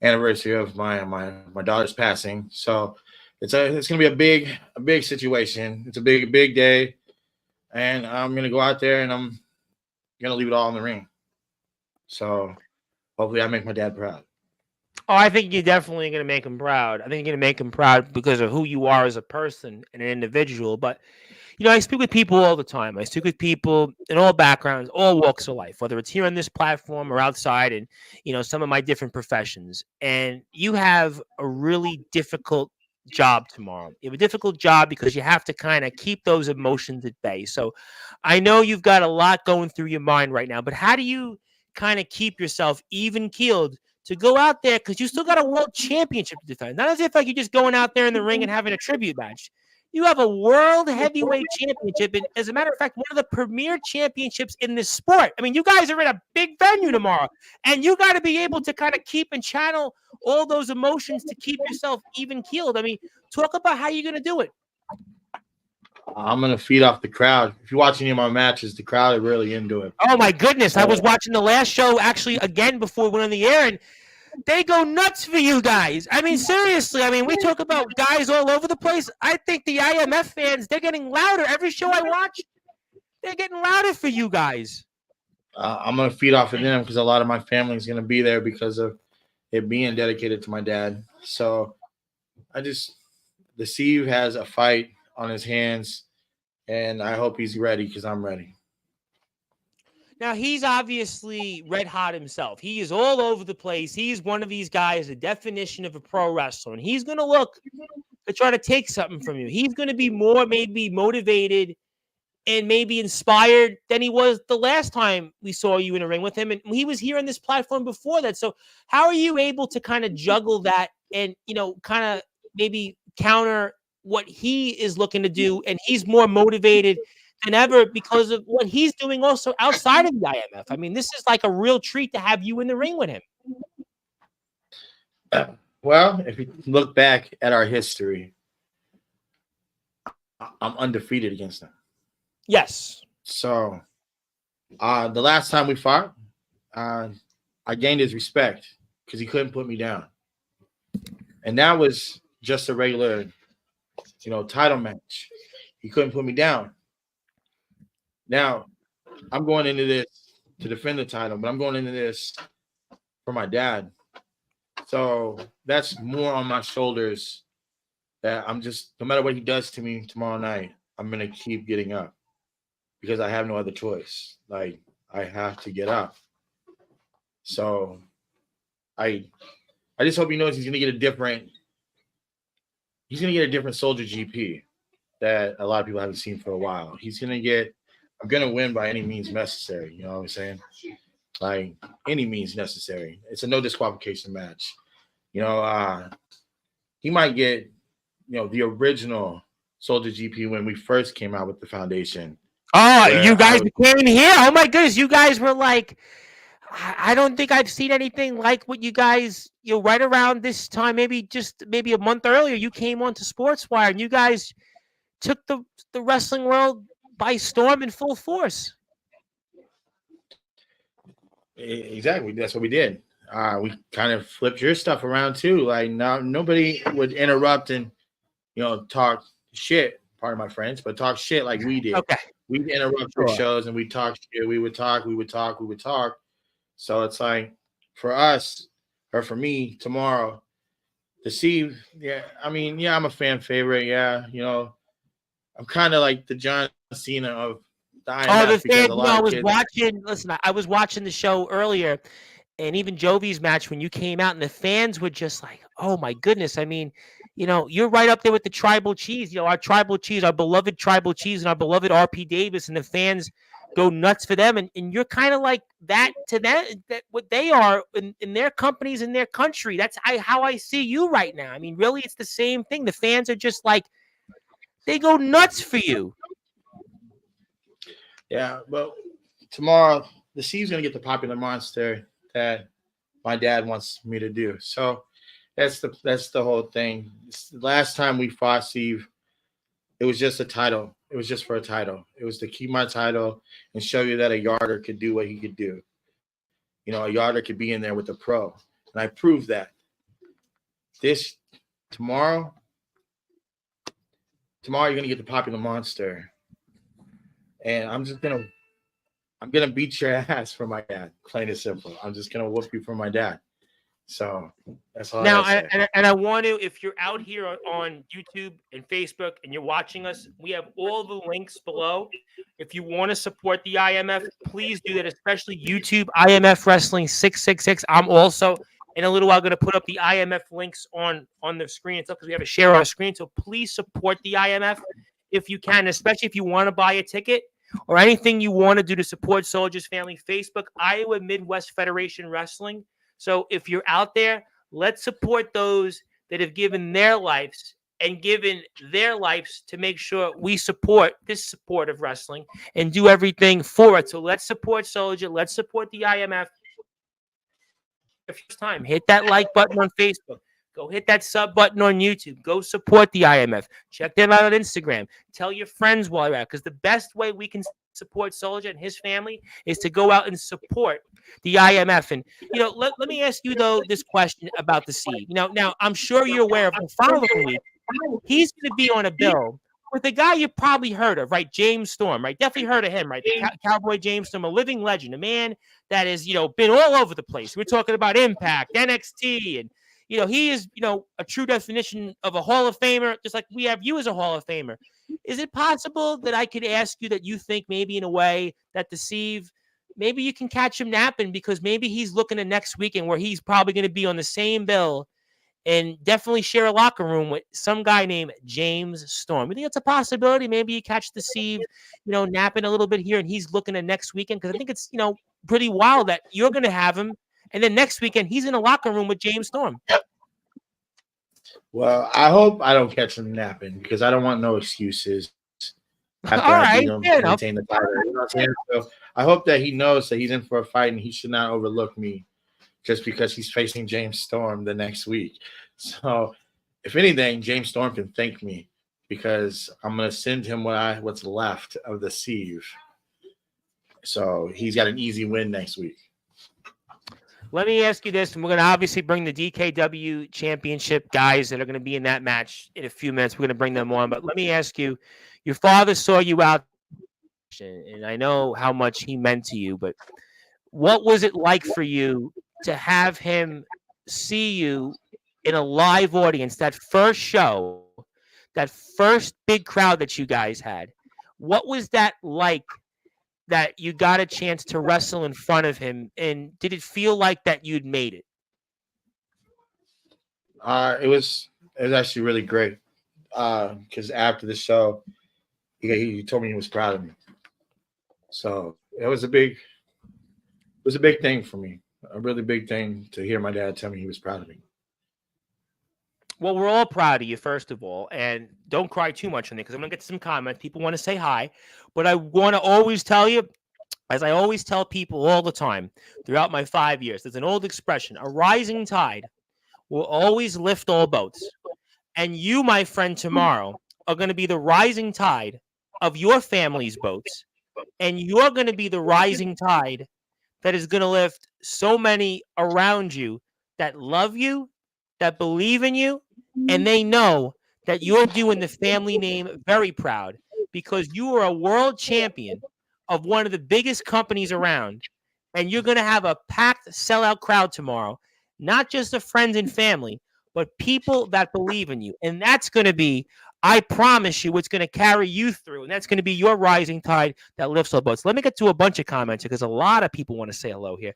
anniversary of my daughter's passing, so it's gonna be a big situation. It's a big day, and I'm gonna go out there and I'm gonna leave it all in the ring. So hopefully I make my dad proud. Oh, I think you're definitely going to make him proud. I think you're going to make him proud because of who you are as a person and an individual. But, I speak with people all the time. I speak with people in all backgrounds, all walks of life, whether it's here on this platform or outside and, some of my different professions. And you have a really difficult job tomorrow. You have a difficult job because you have to kind of keep those emotions at bay. So I know you've got a lot going through your mind right now, but how do you kind of keep yourself even keeled to go out there because you still got a world championship to defend? Not as if like you're just going out there in the ring and having a tribute match. You have a world heavyweight championship, and as a matter of fact, one of the premier championships in this sport. I mean, you guys are in a big venue tomorrow, and you got to be able to kind of keep and channel all those emotions to keep yourself even keeled. I mean, talk about how you're going to do it. I'm gonna feed off the crowd. If you watch any of my matches, the crowd are really into it. Oh my goodness! I was watching the last show actually again before we went on the air, and they go nuts for you guys. I mean, seriously. I mean, we talk about guys all over the place. I think the IMF fans, they're getting louder. Every show I watch, they're getting louder for you guys. I'm gonna feed off of them because a lot of my family is gonna be there because of it being dedicated to my dad. So the Steve has a fight on his hands, and I hope he's ready because I'm ready. Now, he's obviously red hot himself. He is all over the place. He's one of these guys, the definition of a pro wrestler. And he's going to look to try to take something from you. He's going to be more maybe motivated and maybe inspired than he was the last time we saw you in a ring with him. And he was here on this platform before that. So how are you able to kind of juggle that and, kind of maybe counter what he is looking to do? And he's more motivated than ever because of what he's doing also outside of the IMF. I mean, this is like a real treat to have you in the ring with him. Well, if you look back at our history, I'm undefeated against him. Yes. So the last time we fought, I gained his respect because he couldn't put me down. And that was just a regular, title match. He couldn't put me down. Now, I'm going into this to defend the title, but I'm going into this for my dad. So that's more on my shoulders that I'm just, no matter what he does to me tomorrow night, I'm going to keep getting up because I have no other choice. Like, I have to get up. So I just hope he knows he's going to get a different Soldier GP that a lot of people haven't seen for a while. I'm going to win by any means necessary. You know what I'm saying? Like, any means necessary. It's a no disqualification match. He might get, the original Soldier GP when we first came out with the foundation. Oh, you guys came here? Oh, my goodness. You guys were like, I don't think I've seen anything like what you guys, right around this time, maybe a month earlier, you came on to Sportswire and you guys took the wrestling world by storm in full force. Exactly. That's what we did. we kind of flipped your stuff around too. Like now, nobody would interrupt and talk shit. Pardon my French, but talk shit like we did. Okay. We'd interrupt your shows and we'd talk shit. We would talk. So it's like for us or for me tomorrow to see. Yeah, I mean, yeah, I'm a fan favorite. Yeah, I'm kind of like the John Cena of the IMF because a lot of kids. I was watching the show earlier, and even Jovi's match when you came out, and the fans were just like, "Oh my goodness!" I mean, you're right up there with the tribal cheese. Our tribal cheese, our beloved tribal cheese, and our beloved RP Davis, and the fans go nuts for them. And you're kind of like that to them, that what they are in their companies, in their country. That's how I see you right now. I mean, really, it's the same thing. The fans are just like, they go nuts for you. Yeah, well, tomorrow the Steve's gonna get the popular monster that my dad wants me to do. So that's the whole thing. The last time we fought Steve, it was just a title. It was just for a title. It was to keep my title and show you that a yarder could do what he could do. A yarder could be in there with a pro, and I proved that. Tomorrow you're gonna get the popular monster. And I'm gonna beat your ass for my dad. Plain and simple. I'm just gonna whoop you for my dad. So that's all. Now, and I want to, if you're out here on YouTube and Facebook and you're watching us, we have all the links below. If you want to support the IMF, please do that. Especially YouTube, IMF Wrestling 666. I'm also in a little while going to put up the IMF links on the screen itself because we have a share on our screen. So please support the IMF if you can, especially if you want to buy a ticket or anything you want to do to support Soldiers Family. Facebook, Iowa Midwest Federation Wrestling. So if you're out there, let's support those that have given their lives and given their lives to make sure we support this support of wrestling and do everything for it. So let's support Soldier. Let's support the IMF. First time, hit that like button on Facebook. Go hit that sub button on YouTube. Go support the IMF. Check them out on Instagram. Tell your friends while you're out, because the best way we can support Soldier and his family is to go out and support the IMF. And, let me ask you, though, this question about the seed. Now, I'm sure you're aware of the following week, he's going to be on a bill with a guy you probably heard of, right? James Storm, right? Definitely heard of him, right? The Cowboy James Storm, a living legend, a man that has, been all over the place. We're talking about Impact, NXT, and he is, a true definition of a Hall of Famer, just like we have you as a Hall of Famer. Is it possible that I could ask you that you think maybe in a way that Deceive, maybe you can catch him napping because maybe he's looking at next weekend where he's probably going to be on the same bill and definitely share a locker room with some guy named James Storm? You think it's a possibility? Maybe you catch Deceive, napping a little bit here and he's looking at next weekend, because I think it's, pretty wild that you're going to have him. And then next weekend, he's in a locker room with James Storm. Well, I hope I don't catch him napping because I don't want no excuses. All right, maintain the title. You know what I'm saying? So I hope that he knows that he's in for a fight and he should not overlook me just because he's facing James Storm the next week. So if anything, James Storm can thank me because I'm going to send him what's left of the sieve. So he's got an easy win next week. Let me ask you this, and we're going to obviously bring the DKW championship guys that are going to be in that match in a few minutes. We're going to bring them on. But let me ask you, your father saw you out, and I know how much he meant to you, but what was it like for you to have him see you in a live audience, that first show, that first big crowd that you guys had? What was that like, that you got a chance to wrestle in front of him, and did it feel like that you'd made it? It was actually really great because after the show, he told me he was proud of me. So it was a big thing for me, a really big thing to hear my dad tell me he was proud of me. Well, we're all proud of you, first of all, and don't cry too much on it because I'm going to get some comments. People want to say hi, but I want to always tell you, as I always tell people all the time throughout my 5 years, there's an old expression: a rising tide will always lift all boats. And you, my friend, tomorrow are going to be the rising tide of your family's boats, and you're going to be the rising tide that is going to lift so many around you that love you, that believe in you, and they know that you're doing the family name very proud because you are a world champion of one of the biggest companies around, and you're going to have a packed sellout crowd tomorrow, not just the friends and family, but people that believe in you. And that's going to be, I promise you, what's going to carry you through. And that's going to be your rising tide that lifts all boats. Let me get to a bunch of comments because a lot of people want to say hello here.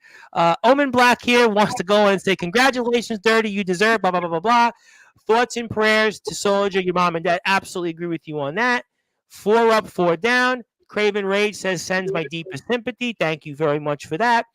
Omen Black here wants to go in and say, congratulations, Dirty. You deserve blah, blah, blah, blah, blah. Thoughts and prayers to Soldier, your mom and dad. Absolutely agree with you on that. 4 up, 4 down. Craven Rage says, sends my deepest sympathy. Thank you very much for that.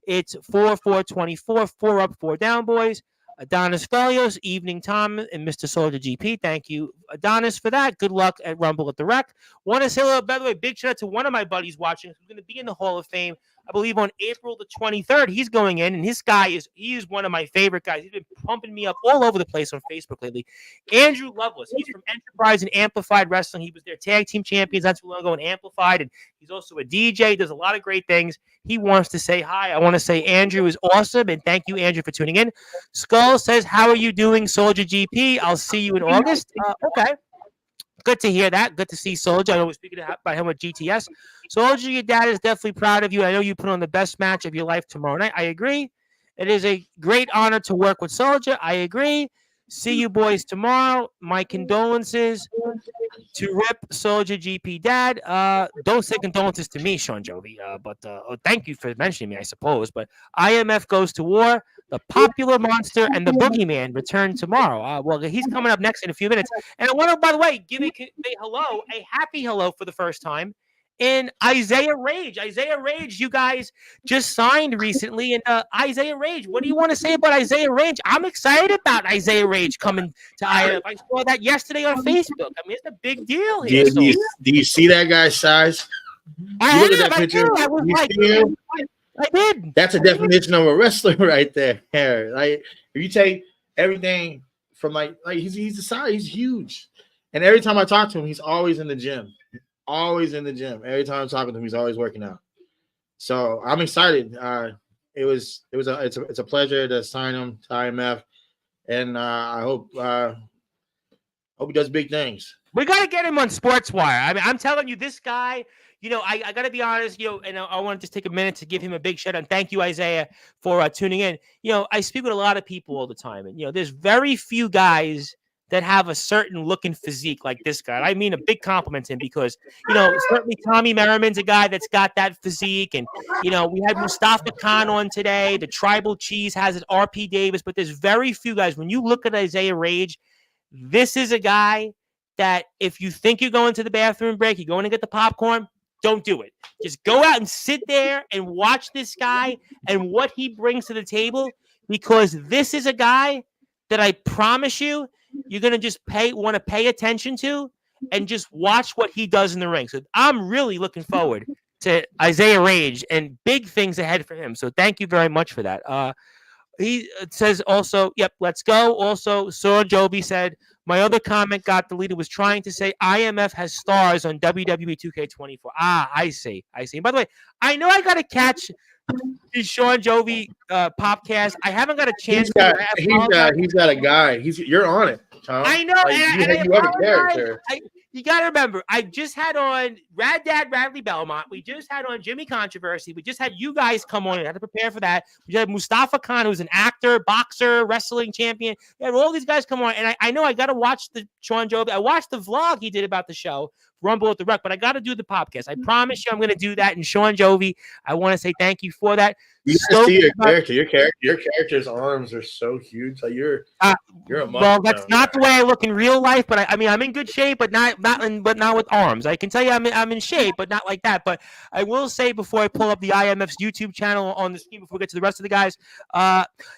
It's 4-4-24, 4 up, 4 down, boys. Adonis Felios, Evening Tom, and Mr. Soldier GP. Thank you, Adonis, for that. Good luck at Rumble at the Rec. Want to say hello, by the way, big shout out to one of my buddies watching who's going to be in the Hall of Fame, I believe, on April the 23rd. He's going in, and this guy is one of my favorite guys. He's been pumping me up all over the place on Facebook lately. Andrew Lovelace. He's from Enterprise and Amplified Wrestling. He was their tag team champions not too long ago in Amplified, and he's also a DJ, does a lot of great things. He wants to say hi. I want to say Andrew is awesome, and thank you, Andrew, for tuning in. Skull says, how are you doing, Soldier GP? I'll see you in August. Okay. Good to hear that. Good to see Soldier. I know we're speaking about him with GTS. Soldier, your dad is definitely proud of you. I know you put on the best match of your life tomorrow night. I agree. It is a great honor to work with Soldier. I agree. See you boys tomorrow. My condolences to Rip Soldier GP Dad. Don't say condolences to me, Sean Jovi. But thank you for mentioning me, I suppose. But IMF goes to war. The popular monster and the boogeyman return tomorrow. Well, he's coming up next in a few minutes. And I want to, by the way, give a hello, a happy hello for the first time in Isaiah Rage. Isaiah Rage, you guys just signed recently. And Isaiah Rage, what do you want to say about Isaiah Rage? I'm excited about Isaiah Rage coming to IMF. I saw that yesterday on Facebook. I mean, it's a big deal here. Do you see that guy's size? I did. That's a definition of a wrestler right there. Like, if you take everything from like he's the size, he's huge. And every time I talk to him, he's always in the gym. Always in the gym. Every time I'm talking to him, he's always working out. So I'm excited. It's a pleasure to sign him to IMF, and I hope he does big things. We got to get him on Sportswire. I mean, I'm telling you, this guy. You know, I got to be honest, and I want to just take a minute to give him a big shout out. And thank you, Isaiah, for tuning in. You know, I speak with a lot of people all the time, and, there's very few guys that have a certain look and physique like this guy. I mean, a big compliment to him because, certainly Tommy Merriman's a guy that's got that physique. And, we had Mustafa Khan on today. The Tribal Cheese has it, RP Davis. But there's very few guys. When you look at Isaiah Rage, this is a guy that if you think you're going to the bathroom break, you're going to get the popcorn, don't do it. Just go out and sit there and watch this guy and what he brings to the table, because this is a guy that I promise you, you're going to just want to pay attention to and just watch what he does in the ring. So I'm really looking forward to Isaiah Rage and big things ahead for him. So thank you very much for that. He says also, yep, let's go. Also, Sir Joby said, my other comment got deleted, was trying to say IMF has stars on WWE 2K24. I see. And by the way, I know I got to catch the Sean Jovi podcast. I haven't got a chance. He's got a guy. You're on it, Tom. I know. Like, you have a character. You got to remember, I just had on Rad Dad Radley Belmont. We just had on Jimmy Controversy. We just had you guys come on. I had to prepare for that. We had Mustafa Khan, who's an actor, boxer, wrestling champion. We had all these guys come on. And I know I got to watch the Sean Jovi. I watched the vlog he did about the show, Rumble at the Rec, but I got to do the podcast. I promise you I'm going to do that. And Sean Jovi, I want to say thank you for that. You see your character. Your character's arms are so huge. Like you're a monster. Well, that's not the way I look in real life. But I mean, I'm in good shape, but not with arms. I can tell you I'm in shape, but not like that. But I will say before I pull up the IMF's YouTube channel on the screen, before we get to the rest of the guys,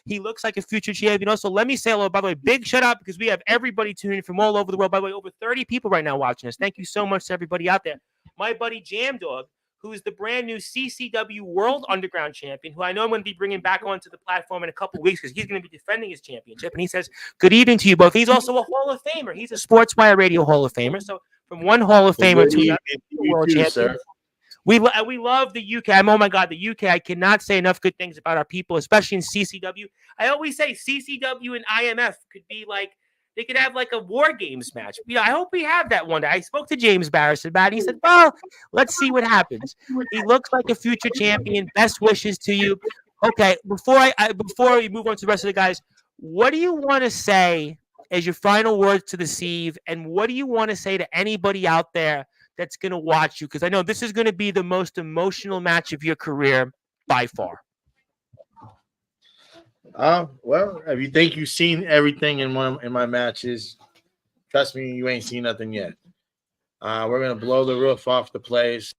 he looks like a future champion. Also, let me say hello. By the way, big shout out because we have everybody tuning in from all over the world. By the way, over 30 people right now watching us. Thank you so much to everybody out there. My buddy Jam Dog, who is the brand new CCW World Underground Champion, who I know I'm going to be bringing back onto the platform in a couple of weeks because he's going to be defending his championship. And he says, good evening to you both. He's also a Hall of Famer. He's a Sportswire Radio Hall of Famer. So from one Hall of Famer to another world champion. We love the UK. Oh my God, the UK. I cannot say enough good things about our people, especially in CCW. I always say CCW and IMF could be like, they could have like a War Games match. I hope we have that one day. I spoke to James Barris about it. He said, well, let's see what happens. He looks like a future champion. Best wishes to you. Okay, before we move on to the rest of the guys, what do you want to say as your final words to the Sieve, and what do you want to say to anybody out there that's going to watch you? Because I know this is going to be the most emotional match of your career by far. Well, if you think you've seen everything in my matches, trust me, you ain't seen nothing yet. We're gonna blow the roof off the place,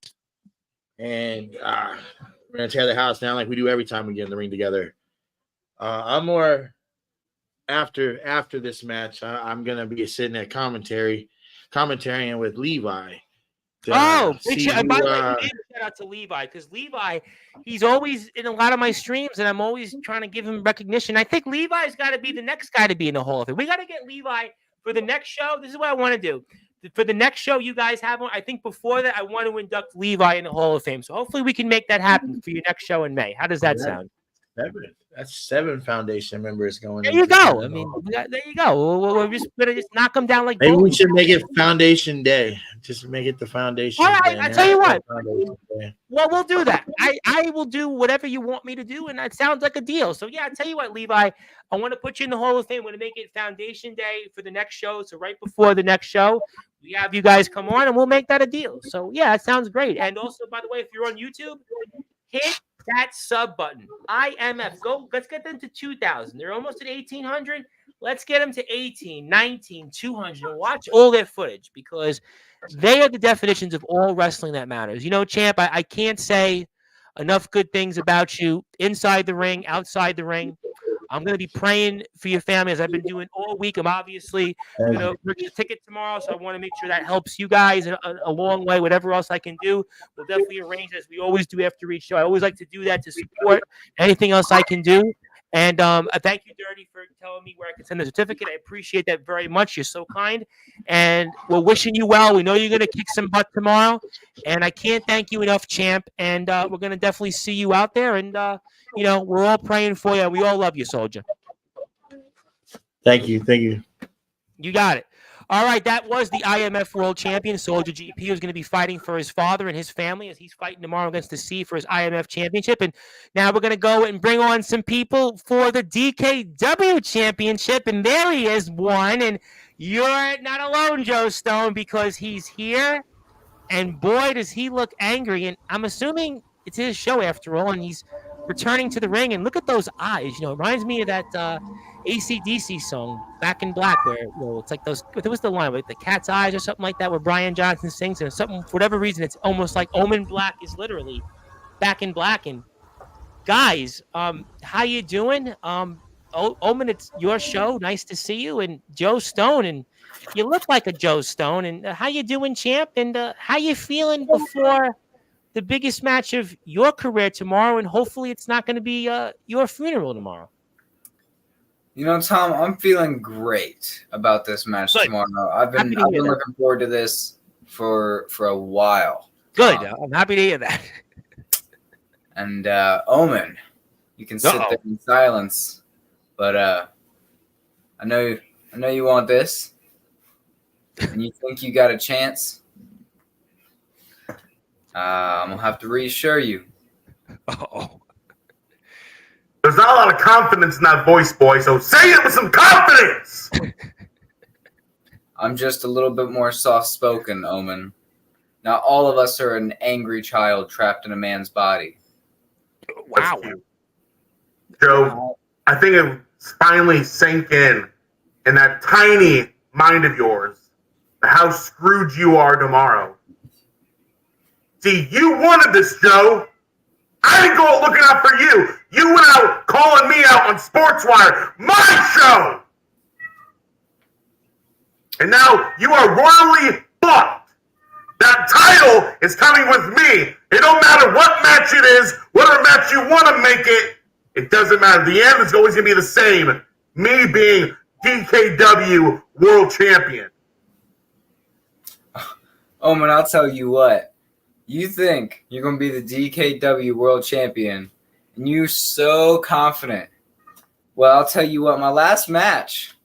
and we're gonna tear the house down like we do every time we get in the ring together. I'm more after this match. I'm gonna be sitting at commentating with Levi. By the way, shout out to Levi, because Levi, he's always in a lot of my streams, and I'm always trying to give him recognition. I think Levi's got to be the next guy to be in the Hall of Fame. We got to get Levi for the next show. This is what I want to do. For the next show you guys have one, I think before that, I want to induct Levi in the Hall of Fame. So hopefully we can make that happen for your next show in May. How does that sound? That's 7 foundation members going. There you go. I mean, there you go. We're just gonna knock them down like. Maybe we should make it Foundation Day. Just make it the foundation. All right, I tell you what. Well, we'll do that. I will do whatever you want me to do, and that sounds like a deal. So yeah, I tell you what, Levi, I want to put you in the Hall of Fame. I'm going to make it Foundation Day for the next show. So right before the next show, we have you guys come on, and we'll make that a deal. So yeah, it sounds great. And also, by the way, if you're on YouTube, hit that sub button. IMF. Go. Let's get them to 2,000. They're almost at 1,800. Let's get them to 18, 19, 200. Watch all their footage, because they are the definitions of all wrestling that matters. You know, Champ, I can't say enough good things about you inside the ring, outside the ring. I'm going to be praying for your family, as I've been doing all week. I'm obviously going to purchase a ticket tomorrow, so I want to make sure that helps you guys in a long way. Whatever else I can do, we'll definitely arrange, as we always do after each show. I always like to do that to support anything else I can do. And thank you, Dirty, for telling me where I can send the certificate. I appreciate that very much. You're so kind. And we're wishing you well. We know you're going to kick some butt tomorrow. And I can't thank you enough, Champ. And we're going to definitely see you out there. And, we're all praying for you. We all love you, soldier. Thank you. Thank you. You got it. All right, that was the IMF World Champion, Soldier GP, who's going to be fighting for his father and his family as he's fighting tomorrow against the Sea for his IMF Championship. And now we're going to go and bring on some people for the DKW Championship. And there he is, one. And you're not alone, Joe Stone, because he's here. And boy, does he look angry. And I'm assuming it's his show after all, and he's returning to the ring. And look at those eyes. It reminds me of that AC/DC song, Back in Black, where it's like those. What was the line? Like the cat's eyes or something like that, where Brian Johnson sings, and something for whatever reason, it's almost like Omen Black is literally Back in Black. And guys, how you doing? Omen, it's your show. Nice to see you. And Joe Stone, and you look like a Joe Stone. And how you doing, champ? And how you feeling before the biggest match of your career tomorrow? And hopefully, it's not going to be your funeral tomorrow. Tom, I'm feeling great about this match tomorrow. I've been looking forward to this for a while. Good. I'm happy to hear that. And Omen, you can sit there in silence, but I know you want this, and you think you got a chance. I'm gonna have to reassure you. Uh-oh. There's not a lot of confidence in that voice, boy, so say it with some confidence! I'm just a little bit more soft-spoken, Omen. Not all of us are an angry child trapped in a man's body. Wow. Joe, I think it finally sank in that tiny mind of yours, how screwed you are tomorrow. See, you wanted this, Joe. I didn't go out looking out for you. You went out calling me out on Sportzwire, my show. And now you are royally fucked. That title is coming with me. It don't matter what match it is, whatever match you want to make it. It doesn't matter. The end is always going to be the same. Me being DKW World Champion. Omen, I'll tell you what. You think you're going to be the DKW World Champion, and you're so confident. Well, I'll tell you what, my last match,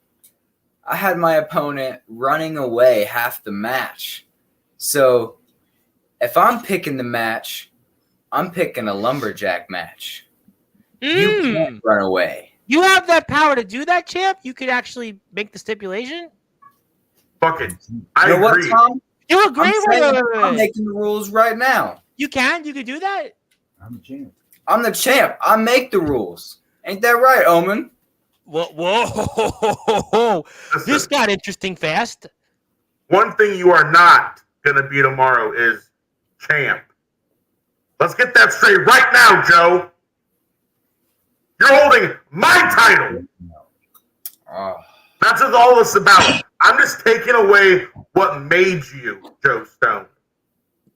I had my opponent running away half the match. So if I'm picking the match, I'm picking a lumberjack match. You can't run away. You have that power to do that, champ? You could actually make the stipulation? Fuck it. I You know agree. what, Tom? You agree with it? I'm making the rules right now. You can? You could do that? I'm the champ. I make the rules. Ain't that right, Omen? Whoa. Listen, This got interesting fast. one thing you are not going to be tomorrow is champ. Let's get that straight right now, Joe. You're holding my title. That's what all this about. I'm just taking away what made you, Joe Stone.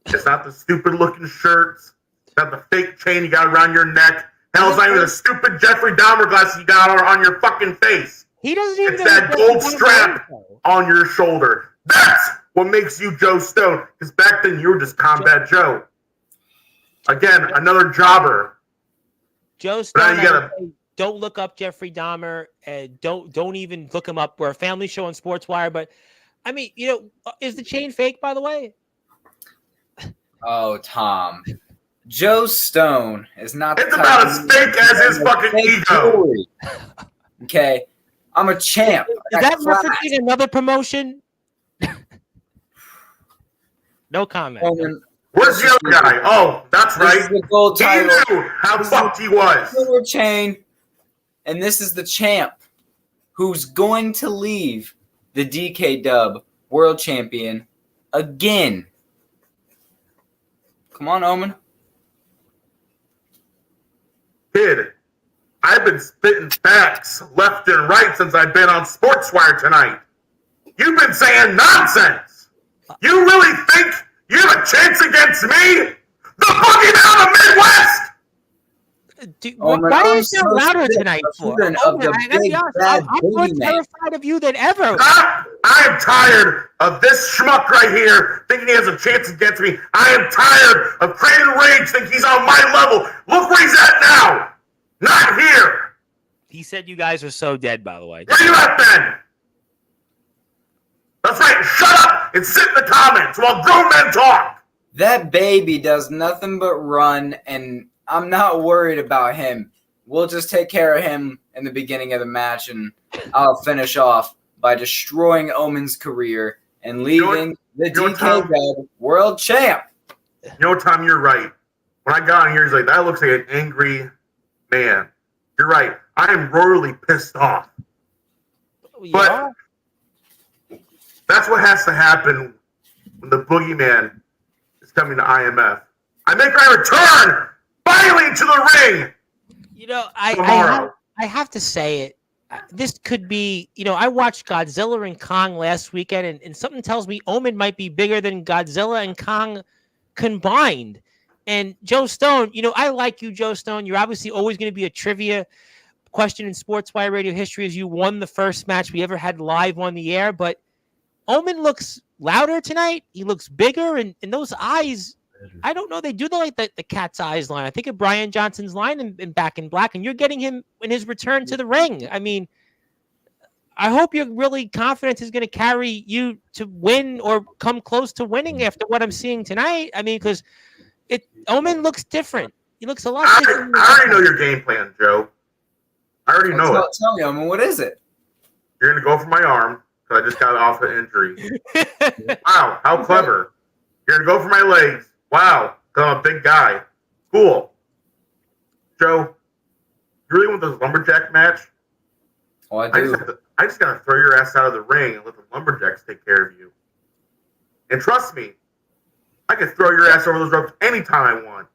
It's not the stupid looking shirts. It's not the fake chain you got around your neck. Hell, it's not even the stupid Jeffrey Dahmer glasses you got on your fucking face. He doesn't even. It's that gold strap on your shoulder. That's what makes you Joe Stone. Because back then you were just Combat Joe. Again, another jobber. Joe Stone. Now you gotta, don't look up Jeffrey Dahmer, and don't even look him up. We're a family show on Sportswire, but I mean, is the chain fake, by the way? Oh, Tom. Joe Stone is not. It's about as fake as his fucking ego. Okay, I'm a champ. Is that referencing another promotion? No comment. Where's the other guy? Oh, that's right. This is the gold title. He knew how fucked he was. Silver chain, and this is the champ who's going to leave the DK Dub World Champion again. Come on, Omen. Kid, I've been spitting facts left and right since I've been on Sportswire tonight. You've been saying nonsense. You really think you have a chance against me? The boogeyman of the Midwest! Dude, why do you sound louder tonight for? I'm more terrified of you than ever. I am tired of this schmuck right here thinking he has a chance against me. I am tired of Craven Rage thinking he's on my level. Look where he's at now. Not here. He said you guys are so dead, by the way. Where you at then? That's right. Shut up and sit in the comments while grown men talk. That baby does nothing but run, and I'm not worried about him. We'll just take care of him in the beginning of the match, and I'll finish off by destroying Omen's career and leaving the DK Dub World Champ. You know, Tom, you're right. When I got on here, he's like, that looks like an angry man. You're right. I am royally pissed off. Yeah. But that's what has to happen when the boogeyman is coming to IMF. I make my return finally to the ring. I have to say it. This could be, I watched Godzilla and Kong last weekend, and something tells me Omen might be bigger than Godzilla and Kong combined. And Joe Stone, I like you, Joe Stone. You're obviously always going to be a trivia question in Sportswire radio history as you won the first match we ever had live on the air. But Omen looks louder tonight. He looks bigger, and those eyes, I don't know. They do like the cat's eyes line. I think of Brian Johnson's line in Back in Black, and you're getting him in his return to the ring. I mean, I hope you're really confident he's going to carry you to win or come close to winning after what I'm seeing tonight. I mean, because Omen looks different. He looks a lot different. I already know your game plan, Joe. I already know it. Tell me, Omen, what is it? You're going to go for my arm because I just got off an injury. Wow, how clever. You're going to go for my legs. Wow, because I'm a big guy. Cool. Joe, you really want this lumberjack match? Oh, I do. I just got to throw your ass out of the ring and let the lumberjacks take care of you. And trust me, I can throw your ass over those ropes anytime I want.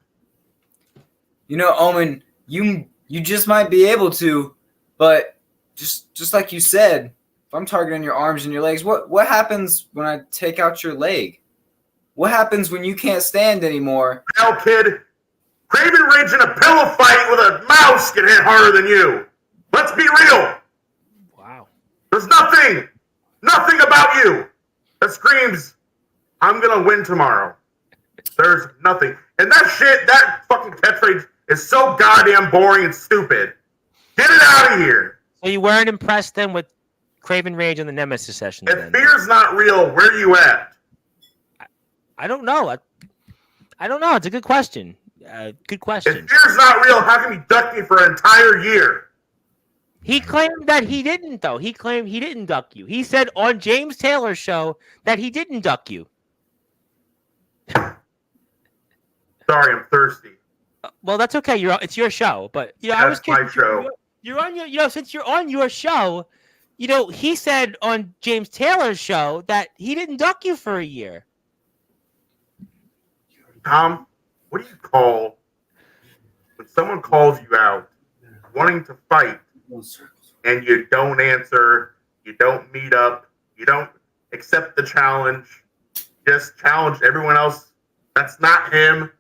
Omen, you just might be able to, but just like you said, if I'm targeting your arms and your legs, what happens when I take out your leg? What happens when you can't stand anymore? Hell, kid, Craven Ridge in a pillow fight with a mouse can hit harder than you. Let's be real. Wow. There's nothing about you that screams, I'm going to win tomorrow. There's nothing. And that fucking catchphrase is so goddamn boring and stupid. Get it out of here. So you weren't impressed then with Craven Rage and the Nemesis session? If fear's not real, where are you at? I don't know. I don't know. It's a good question. Good question. If fear's not real, how can you duck me for an entire year? He claimed that he didn't, though. He claimed he didn't duck you. He said on James Taylor's show that he didn't duck you. Sorry, I'm thirsty. Well, that's okay. It's your show, but I was That's my show. You're on your. Since you're on your show, he said on James Taylor's show that he didn't duck you for a year. Tom, what do you call when someone calls you out wanting to fight and you don't answer, you don't meet up, you don't accept the challenge, just challenge everyone else that's not him?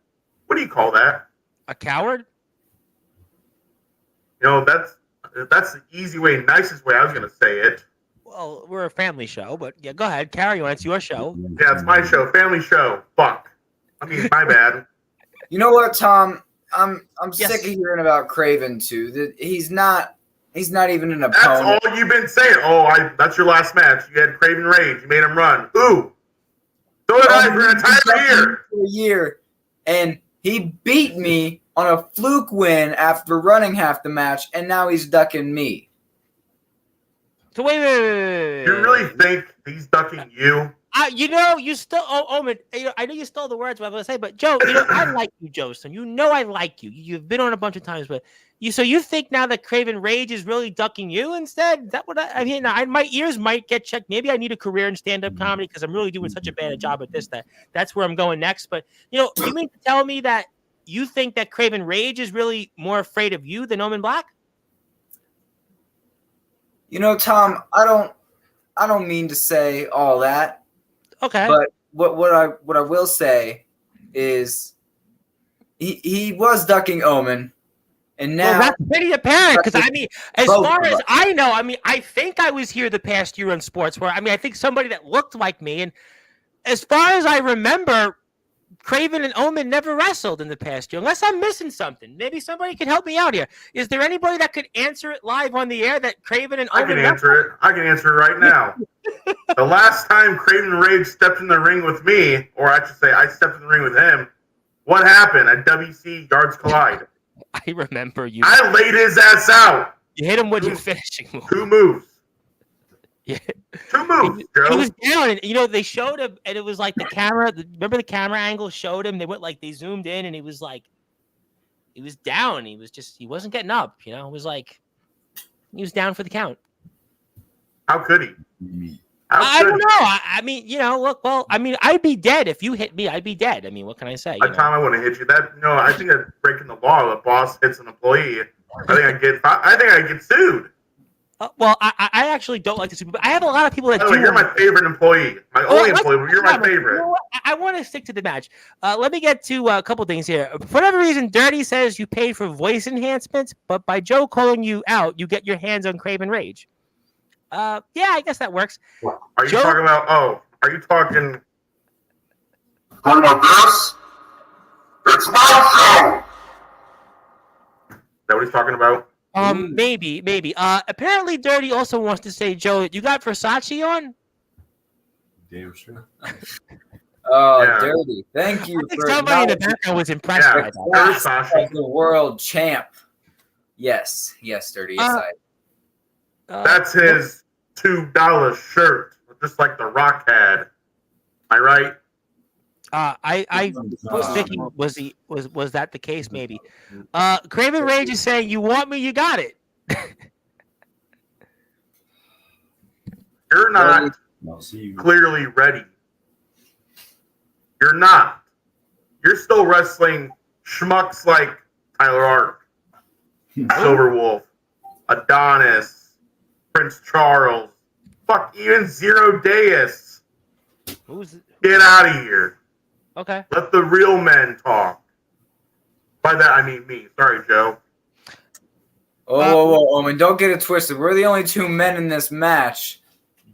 What do you call that? A coward? That's the easy way, nicest way I was going to say it. Well, we're a family show, but yeah, go ahead, carry on. It's your show. Yeah, it's my show, family show. Fuck. I mean, my bad. You know what, Tom? I'm Yes. sick of hearing about Craven too. That he's not even an opponent. That's all you've been saying. That's your last match. You had Craven Rage. You made him run. Ooh. So did I for an entire year. For a year, and he beat me on a fluke win after running half the match, and now he's ducking me. So wait. You really think he's ducking you? You still. Omen. I know you stole the words. What I'm gonna say, but Joe, I like you, Joseph. I like you. You've been on a bunch of times, but So you think now that Craven Rage is really ducking you instead? Is that what I mean? My ears might get checked. Maybe I need a career in stand-up comedy because I'm really doing such a bad job at this. That's where I'm going next. But you mean to tell me that you think that Craven Rage is really more afraid of you than Omen Black? Tom, I don't mean to say all that. Okay. But what I will say is he was ducking Omen, and now that's pretty apparent because as far as I know, I think I was here the past year on Sportswire. I think somebody that looked like me, and as far as I remember, Craven and Omen never wrestled in the past year, unless I'm missing something. Maybe somebody can help me out here. Is there anybody that could answer it live on the air that Craven and Omen? I can answer it right now. The last time Craven Rage stepped in the ring with me, or I should say I stepped in the ring with him, what happened at WC Yards Collide? I remember you. I laid his ass out. You hit him with your finishing move. 2 moves. Yeah. 2 moves, Joe. He was down, and they showed him, and it was like the camera. Remember the camera angle showed him. They zoomed in, and he was down. He wasn't getting up. It was like he was down for the count. How could he? I don't know. Look, I'd be dead if you hit me. I'd be dead. What can I say? By the time I want to hit you, I think that's breaking the law. The boss hits an employee. I think I get sued. I actually don't like to sue people. I have a lot of people that do. You're my favorite employee. My only employee, but you're my favorite. I want to stick to the match. Let me get to a couple things here. For whatever reason, Dirty says you paid for voice enhancements, but by Joe calling you out, you get your hands on Craven Rage. Yeah, I guess that works. Are you talking about? Are you talking? About this? It's my show. Is that what he's talking about? Maybe. Apparently, Dirty also wants to say, Joe, you got Versace on? Damn sure. Oh, Yeah. Dirty! Thank you. I think somebody in the background was impressed by that. Versace. The world champ. Yes, Dirty. Yes, That's his $2 shirt, just like The Rock had. Am I right? I was thinking, was that the case? Maybe. Craven Rage is saying, "You want me? You got it." You're not clearly ready. You're not. You're still wrestling schmucks like Tyler Ark, Silverwolf, Adonis, Prince Charles, even Zero Deus. Get out of here. Okay. Let the real men talk. By that, I mean me. Sorry, Joe. Whoa, Omen, don't get it twisted. We're the only 2 men in this match.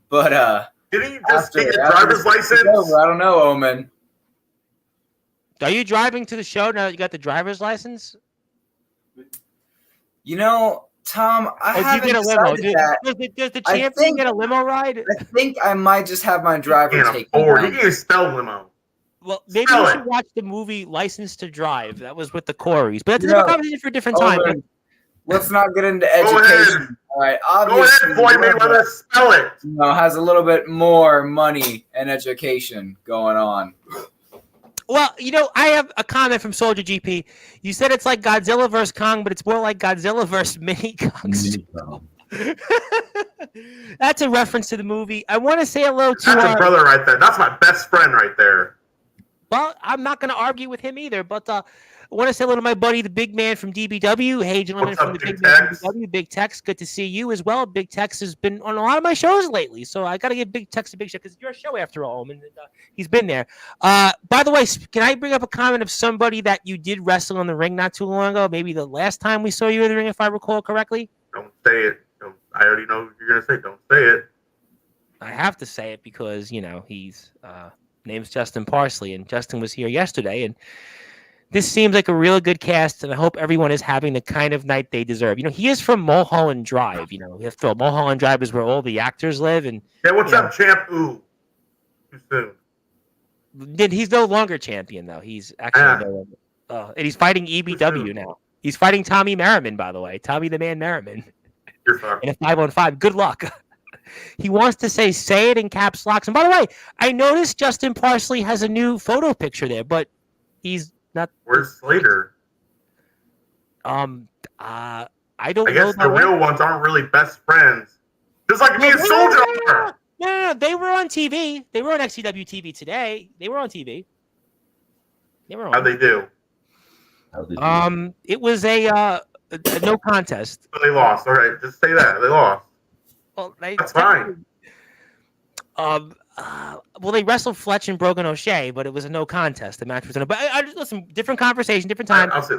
But didn't you just get your driver's license? I don't know, Omen. Are you driving to the show now that you got the driver's license? You know, Tom, I Or do you haven't get a limo? decided that. Does the I champion think- get a limo ride? I think I might just have my driver Can't take me afford. He down. can't even spell limo. Well, maybe Spell you it. should watch the movie License to Drive. That was with the Coreys. But that's a You different know, conversation for a different time. But Owen, let's not get into Go education. ahead. All right, Go obviously, ahead, Floyd Mayweather. Spell it. has a little bit more money and education going on. Well, I have a comment from Soldier GP. You said it's like Godzilla vs. Kong, but it's more like Godzilla vs. Mini Kong. That's a reference to the movie. I want to say hello to That's a brother right there. That's my best friend right there. Well, I'm not going to argue with him either, but I want to say hello to my buddy, the big man from DBW. Hey, gentlemen What's from up, the Big big man Tex? from DBW. Big Tex, good to see you as well. Big Tex has been on a lot of my shows lately, so I got to give Big Tex a big shout because it's your show after all, and he's been there. By the way, can I bring up a comment of somebody that you did wrestle in the ring not too long ago? Maybe the last time we saw you in the ring, if I recall correctly? Don't say it. I already know what you're going to say. Don't say it. I have to say it because, he's name's Justin Parsley, and Justin was here yesterday, and this seems like a really good cast, and I hope everyone is having the kind of night they deserve. He is from Mulholland Drive. Mulholland Drive is where all the actors live, and Hey, what's up, champ? Ooh. Too soon. he's no longer champion, though. He's actually and he's fighting EBW now. He's fighting Tommy Merriman, by the way. Tommy the Man Merriman. You're fucked. In a 5-on-5. Good luck. He wants to say it in caps locks. And by the way, I noticed Justin Parsley has a new photo picture there, but he's not. Where's Slater? I don't I know. guess the real ones aren't really best friends. Just like me and Soldier are. No. They were on TV. They were on XCW TV today. They were on TV. They were on. How'd they do? It was a no contest. So they lost. All right, just say that. They lost. Well, That's fine. Well, they wrestled Fletch and Brogan O'Shea, but it was a no contest. The match was but I just listen. Different conversation, different time. I'll say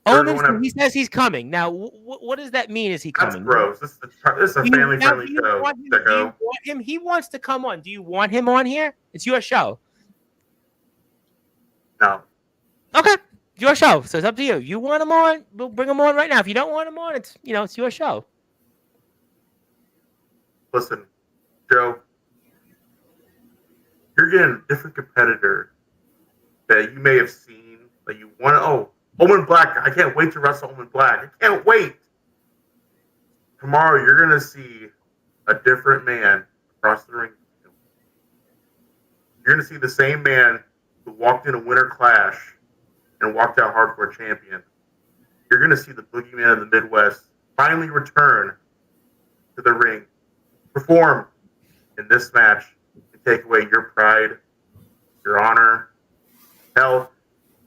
Owen, he says he's coming. Now, what does that mean? Is he that's coming? gross. This is a family-friendly show. Do you want him? He wants to come on. Do you want him on here? It's your show. No. Okay, it's your show. So it's up to you. You want him on? We'll bring him on right now. If you don't want him on, it's your show. Listen, Joe, you're getting a different competitor that you may have seen that you want to. Oh, Owen Black. I can't wait to wrestle Owen Black. I can't wait. Tomorrow, you're going to see a different man across the ring. You're going to see the same man who walked in a Winter Clash and walked out hardcore champion. You're going to see the boogeyman of the Midwest finally return to the ring, perform in this match, and take away your pride, your honor, hell,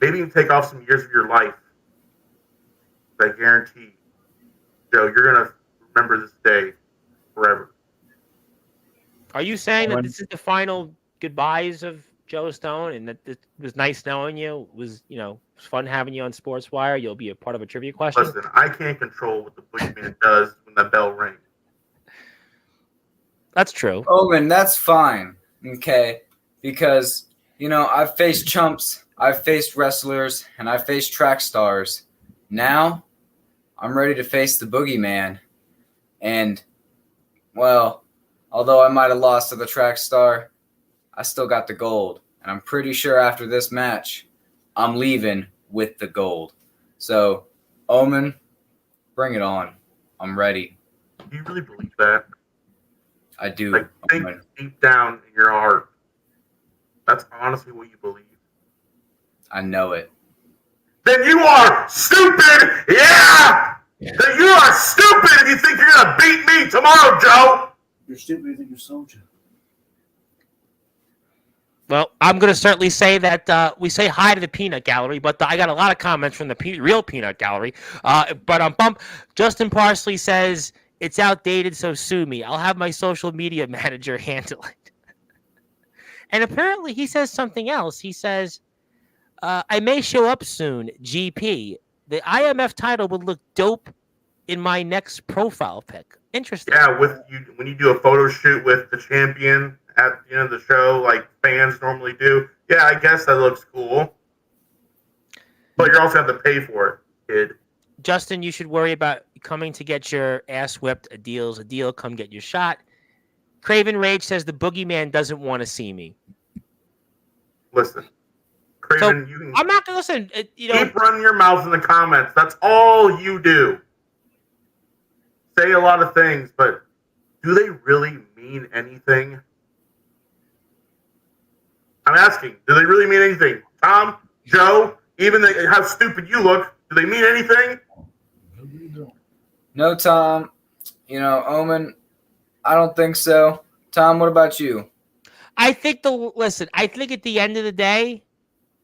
maybe even take off some years of your life. But I guarantee, Joe, you're going to remember this day forever. Are you saying that this is the final goodbyes of Joe Stone, and that it was nice knowing you? It was fun having you on Sportswire. You'll be a part of a trivia question. Listen, I can't control what the boogeyman does when that bell rings. That's true. Owen, that's fine. Okay. Because, I've faced chumps, I've faced wrestlers, and I've faced track stars. Now, I'm ready to face the boogeyman. And, well, although I might have lost to the track star, I still got the gold. And I'm pretty sure after this match, I'm leaving with the gold. So, Omen, bring it on. I'm ready. Do you really believe that? I do. Like, think deep down in your heart, that's honestly what you believe. I know it. Then you are stupid! Yeah! Then you are stupid if you think you're going to beat me tomorrow, Joe! You're stupid than your soldier. Well, I'm going to certainly say that we say hi to the Peanut Gallery, but I got a lot of comments from the real Peanut Gallery. Justin Parsley says, it's outdated, so sue me. I'll have my social media manager handle it. And apparently he says something else. He says, I may show up soon, GP. The IMF title would look dope in my next profile pic. Interesting. Yeah, when you do a photo shoot with the champion at the end of the show, like fans normally do. Yeah, I guess that looks cool. But you're also going to have to pay for it, kid. Justin, you should worry about coming to get your ass whipped. A deal's a deal. Come get your shot. Craven Rage says the boogeyman doesn't want to see me. Listen, Craven, you can I'm not going to listen. keep running your mouth in the comments. That's all you do. Say a lot of things, but do they really mean anything? I'm asking, do they really mean anything? Tom, Joe, even how stupid you look, do they mean anything? No, Tom. Omen, I don't think so. Tom, what about you? I think I think at the end of the day,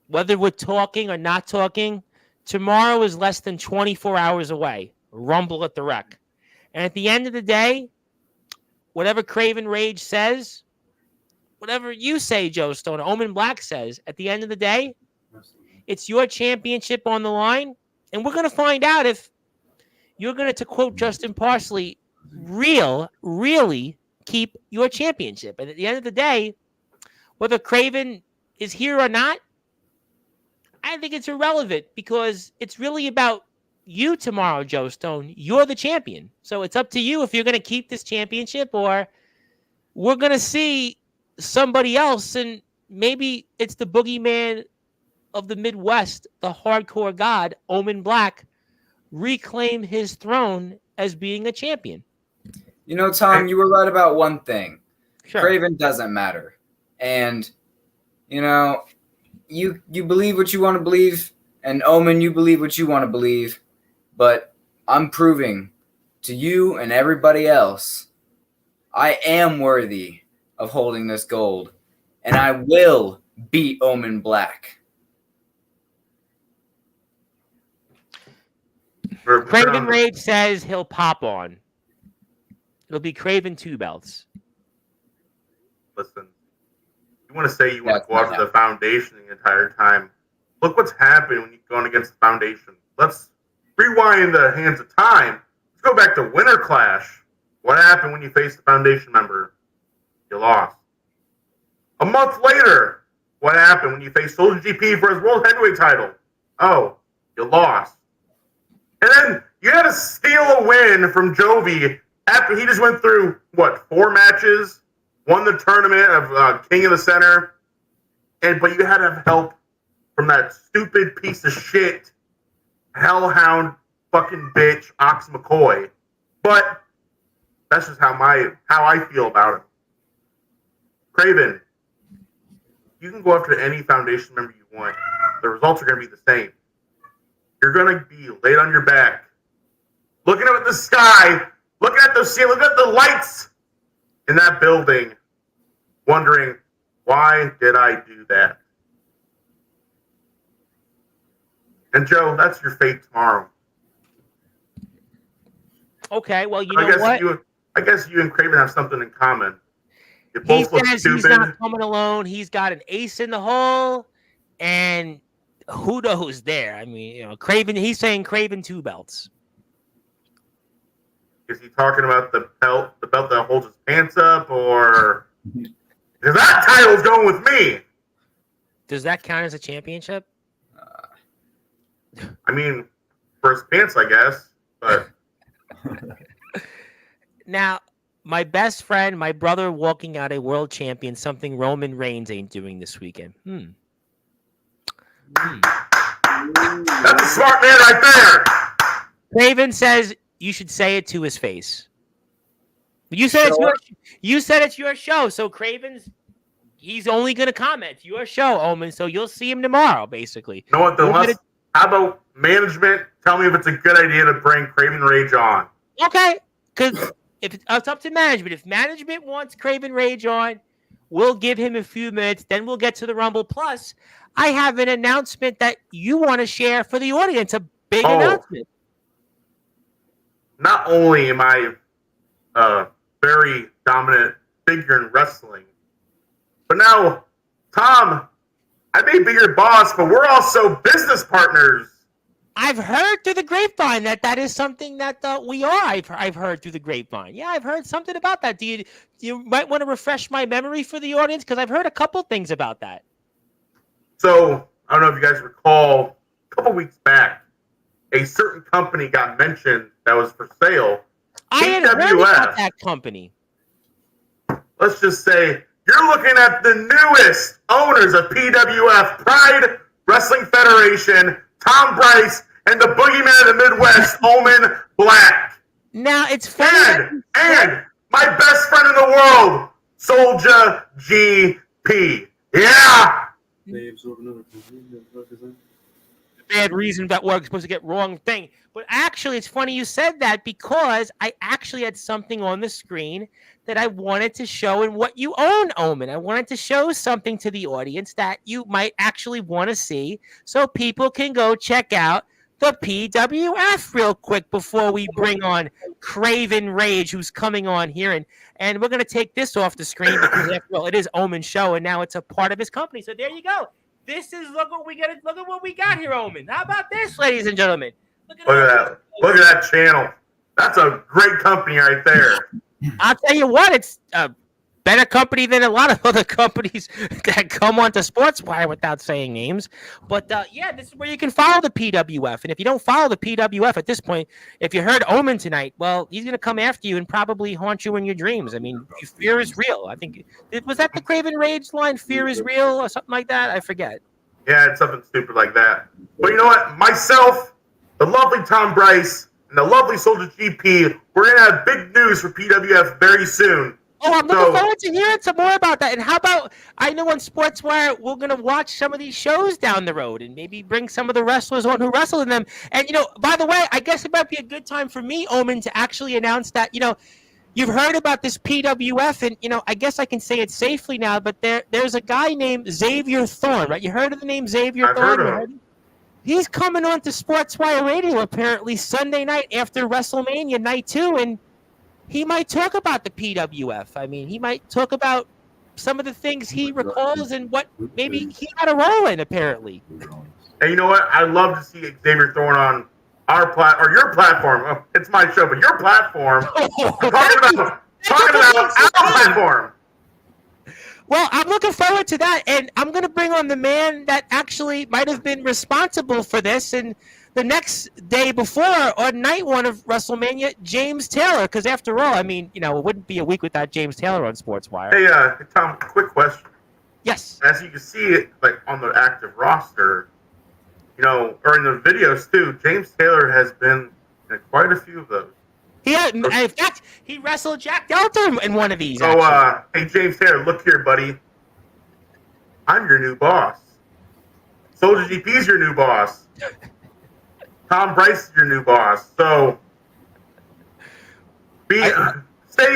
whether we're talking or not talking, tomorrow is less than 24 hours away. Rumble at the Rec. And at the end of the day, whatever Craven Rage says, whatever you say, Joe Stone, Omen Black says, at the end of the day, it's your championship on the line. And we're going to find out if you're going to quote Justin Parsley, really keep your championship. And at the end of the day, whether Craven is here or not, I think it's irrelevant because it's really about you tomorrow, Joe Stone. You're the champion. So it's up to you if you're going to keep this championship or we're going to see somebody else. And maybe it's the boogeyman of the Midwest, the hardcore god, Omen Black, reclaim his throne as being a champion. Tom, you were right about one thing. Sure. Craven doesn't matter. And, you believe what you want to believe, and Omen, you believe what you want to believe. But I'm proving to you and everybody else, I am worthy of holding this gold, and I will beat Omen Black. Craven Rage says he'll pop on. It'll be Craven 2 belts. Listen, you want to say you want to go after the Foundation the entire time. Look what's happened when you're going against the Foundation. Let's rewind the hands of time. Let's go back to Winter Clash. What happened when you faced the Foundation member? You lost. A month later, what happened when you faced Soldier GP for his World Heavyweight title? Oh, you lost. And then you had to steal a win from Jovi after he just went through, 4 matches, won the tournament of King of the Center, but you had to have help from that stupid piece of shit, hellhound fucking bitch, Ox McCoy. But that's just how I feel about it. Craven, you can go after any Foundation member you want. The results are going to be the same. You're going to be laid on your back, looking up at the sky, looking at the ceiling, looking at the lights in that building, wondering, why did I do that? And Joe, that's your fate tomorrow. Okay, well, you know what? I guess you and Craven have something in common. You He both look says stupid. he's not coming alone. He's got an ace in the hole, and who knows there? I mean, Craven. He's saying Craven 2 belts. Is he talking about the belt that holds his pants up, or because that title's going with me? Does that count as a championship? I mean, for his pants, I guess. But now, my best friend, my brother, walking out a world champion, something Roman Reigns ain't doing this weekend. That's a smart man right there. Craven says you should say it to his face. You said it's your show, so he's only going to comment. It's your show, Omen, so you'll see him tomorrow, basically. You know what? How about management? Tell me if it's a good idea to bring Craven Rage on. Okay, because if it's up to management. If management wants Craven Rage on, we'll give him a few minutes. Then we'll get to the Rumble. Plus, I have an announcement that you want to share for the audience. A big announcement. Not only am I a very dominant figure in wrestling, but now, Tom, I may be your boss, but we're also business partners. I've heard through the grapevine that is something that we are. I've heard through the grapevine. Yeah, I've heard something about that. You might want to refresh my memory for the audience because I've heard a couple things about that. So I don't know if you guys recall a couple weeks back, a certain company got mentioned that was for sale. I had heard about that company. Let's just say you're looking at the newest owners of PWF, Pride Wrestling Federation, Tom Bryce, and the boogeyman of the Midwest, Omen Black. Now, it's funny. And my best friend in the world, Soulja GP. Yeah! Bad reason that we're supposed to get wrong thing. But actually, it's funny you said that because I actually had something on the screen that I wanted to show and what you own, Omen. I wanted to show something to the audience that you might actually want to see so people can go check out the PWF real quick before we bring on Craven Rage, who's coming on here. And we're going to take this off the screen because, after all, it is Omen's show, and now it's a part of his company. So there you go. This is look what we got here, Omen. How about this, ladies and gentlemen? Look at that. Look at that channel. That's a great company right there. I'll tell you what, it's a better company than a lot of other companies that come onto Sportswire without saying names. But yeah, this is where you can follow the PWF. And if you don't follow the PWF at this point, if you heard Omen tonight, well, he's going to come after you and probably haunt you in your dreams. I mean, fear is real. I think, was that the Craven Rage line? Fear is real or something like that? I forget. Yeah, it's something stupid like that. But you know what? Myself, the lovely Tom Bryce, and the lovely Soulja GP, we're going to have big news for PWF very soon. Oh, I'm looking forward to hearing some more about that. And how about, I know on Sportswire, we're going to watch some of these shows down the road and maybe bring some of the wrestlers on who wrestle in them. And, you know, by the way, I guess it might be a good time for me, Omen, to actually announce that, you know, you've heard about this PWF, and, you know, I guess I can say it safely now, but there's a guy named Xavier Thorne, right? You heard of the name Xavier Thorne? Heard of him. He's coming on to Sportswire Radio apparently Sunday night after WrestleMania Night 2, and he might talk about the PWF. I mean, he might talk about some of the things he recalls and what maybe he had a role in, apparently. And you know what? I'd love to see Xavier Thorne on our your platform. Oh, it's my show, but your platform. talking about our platform. Well, I'm looking forward to that, and I'm going to bring on the man that actually might have been responsible for this, and the next day before, on night one of WrestleMania, James Taylor, because after all, I mean, you know, it wouldn't be a week without James Taylor on Sportswire. Hey, Tom, quick question. Yes. As you can see it, like, on the active roster, you know, or in the videos, too, James Taylor has been in quite a few of those. In fact, he wrestled Jack Delta in one of these. So, hey, James Taylor, look here, buddy. I'm your new boss. Soulja GP's your new boss. Tom Bryce is your new boss. So, stay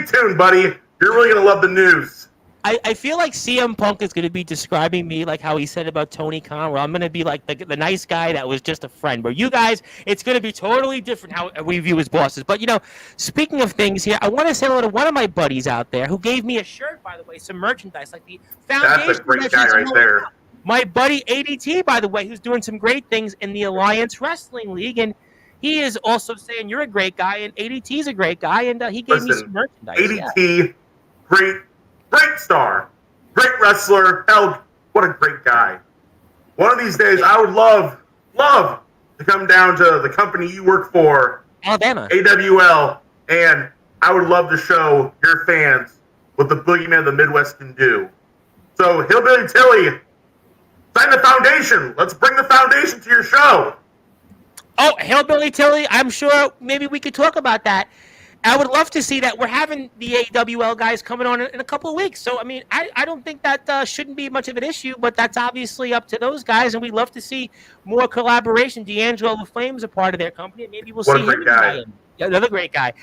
tuned, buddy. You're really gonna love the news. I feel like CM Punk is going to be describing me like how he said about Tony Khan, where I'm going to be like the nice guy that was just a friend. Where you guys, it's going to be totally different how we view as bosses. But, you know, speaking of things here, I want to say hello to one of my buddies out there who gave me a shirt, by the way, some merchandise, like the foundation. That's a great guy right there. My buddy ADT, by the way, who's doing some great things in the Alliance Wrestling League. And he is also saying you're a great guy, and ADT's a great guy, and he gave me some merchandise. ADT, great star, great wrestler. Hell, what a great guy. One of these days, I would love to come down to the company you work for, Alabama, AWL, and I would love to show your fans what the boogeyman of the Midwest can do. So, Hillbilly Tilly, sign the foundation. Let's bring the foundation to your show. Oh, Hillbilly Tilly, I'm sure maybe we could talk about that. I would love to see that. We're having the AWL guys coming on in a couple of weeks. So, I mean, I don't think that shouldn't be much of an issue, but that's obviously up to those guys, and we'd love to see more collaboration. D'Angelo the Flame's a part of their company, and maybe we'll see him. Yeah, another great guy.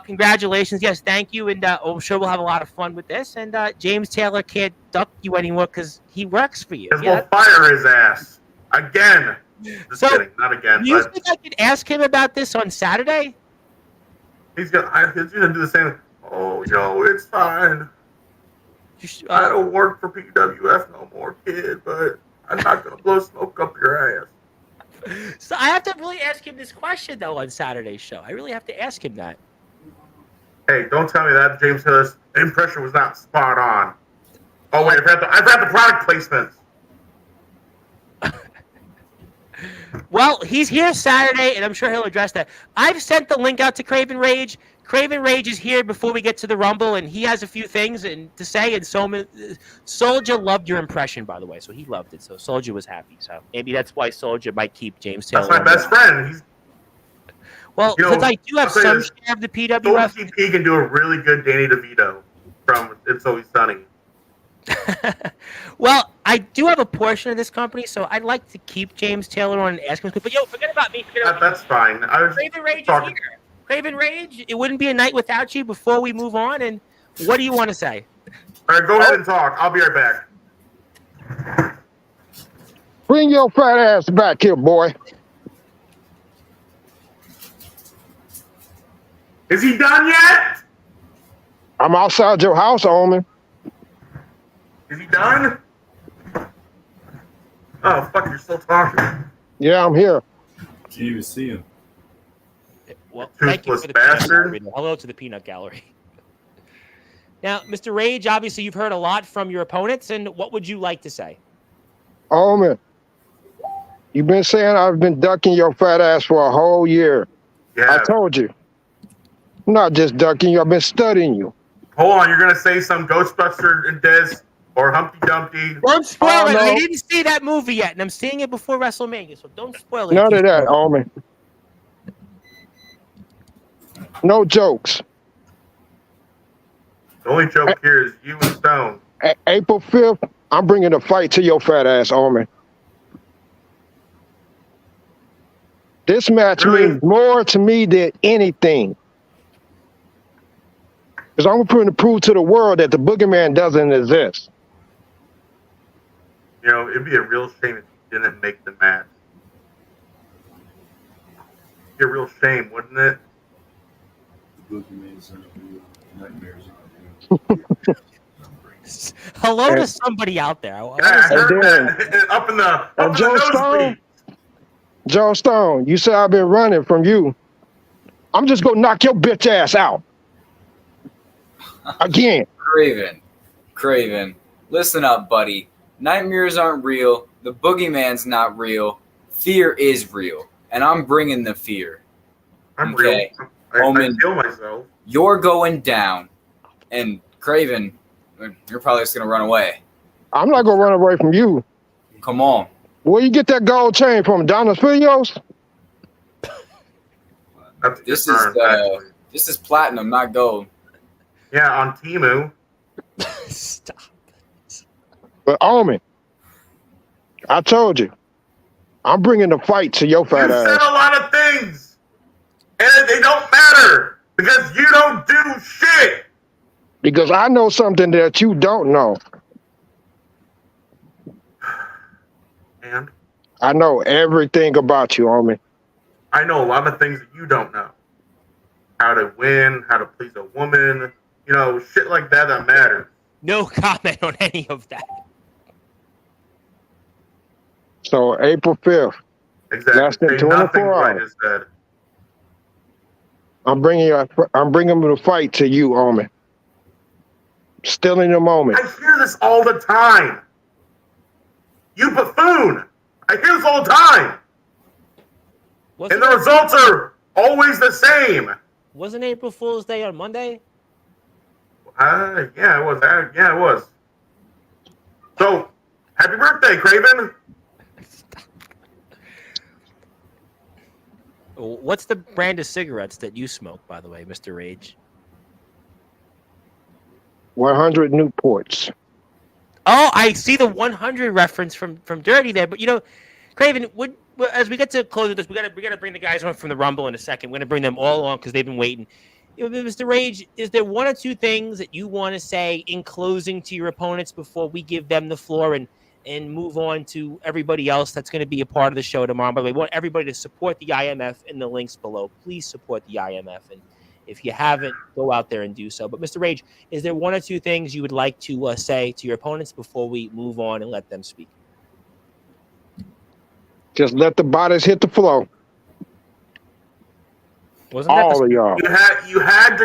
Congratulations. Yes, thank you, and I'm sure we'll have a lot of fun with this. And James Taylor can't duck you anymore because he works for you. We'll fire his ass. Again. Just kidding. Not again. Do you think I could ask him about this on Saturday? He's gonna do the same. Oh, it's fine. I don't work for PWF no more, kid, but I'm not gonna blow smoke up your ass. So I have to really ask him this question though on Saturday's show. I really have to ask him that. Hey, don't tell me that James Taylor's impression was not spot on. Oh wait, I've had the product placements. Well, he's here Saturday, and I'm sure he'll address that. I've sent the link out to Craven Rage. Craven Rage is here before we get to the Rumble, and he has a few things to say. And Soldier loved your impression, by the way, so he loved it. So Soldier was happy. So maybe that's why Soldier might keep James Taylor. That's my best friend. Well, because I do have some share of the PWF. GP can do a really good Danny DeVito from It's Always Sunny. Well, I do have a portion of this company, so I'd like to keep James Taylor on and ask him. But forget about me. That's fine. Craven Rage is here. Craven Rage, it wouldn't be a night without you. Before we move on, and what do you want to say? All right, go ahead and talk. I'll be right back. Bring your fat ass back here, boy. Is he done yet? I'm outside your house, Omen. Is he done? Oh, fuck, you're still talking. Yeah, I'm here. Can't even see him. Well, thank you for the bastard. Hello to the Peanut Gallery. Now, Mr. Rage, obviously you've heard a lot from your opponents, and what would you like to say? Omen, you've been saying I've been ducking your fat ass for a whole year. Yeah. I told you. I'm not just ducking you, I've been studying you. Hold on, you're going to say some Ghostbuster and Dez or Humpty Dumpty. Don't spoil it. no. I didn't see that movie yet, and I'm seeing it before WrestleMania, so don't spoil it. None of that, Omen. No jokes. The only joke here is you and Stone. April 5th, I'm bringing a fight to your fat ass, Omen. This match means more to me than anything. Because I'm going to prove to the world that the boogeyman doesn't exist. You know, it'd be a real shame if you didn't make the match. It'd be a real shame, wouldn't it? The boogeyman's not real. Nightmares aren't real. Hello to somebody out there. Yeah, I heard that. Up in the Joe Stone. Joe Stone, you say I've been running from you. I'm just going to knock your bitch ass out. Again. Craven, listen up, buddy. Nightmares aren't real. The boogeyman's not real. Fear is real. And I'm bringing the fear. I'm okay? real. I feel myself. You're going down. And Craven, you're probably just going to run away. I'm not going to run away from you. Come on. Where you get that gold chain from? Donna's Studios? This is platinum, not gold. Yeah, on Temu. Stop. But Omen, I told you, I'm bringing the fight to your fat ass. You said a lot of things, and they don't matter because you don't do shit. Because I know something that you don't know. And? I know everything about you, Omen. I know a lot of things that you don't know. How to win, how to please a woman, you know, shit like that matters. No comment on any of that. So April 5th. Exactly. Less than 24 hours. I'm bringing the fight to you, Omen. Still in the moment. I hear this all the time. You buffoon. I hear this all the time. And the results are always the same. Wasn't April Fool's Day on Monday? Yeah, it was. Yeah, it was. So, happy birthday, Craven. What's the brand of cigarettes that you smoke, by the way, Mr. Rage? 100 Newports. Oh, I see the 100 reference from Dirty there. But, you know, Craven, as we get to close with this, we got to bring the guys on from the Rumble in a second. We're going to bring them all on because they've been waiting. You know, Mr. Rage, is there one or two things that you want to say in closing to your opponents before we give them the floor and move on to everybody else that's going to be a part of the show tomorrow? By the way, we want everybody to support the IMF in the links below. Please support the IMF. And if you haven't, go out there and do so. But, Mr. Rage, is there one or two things you would like to say to your opponents before we move on and let them speak? Just let the bodies hit the floor. Wasn't that all of y'all? You had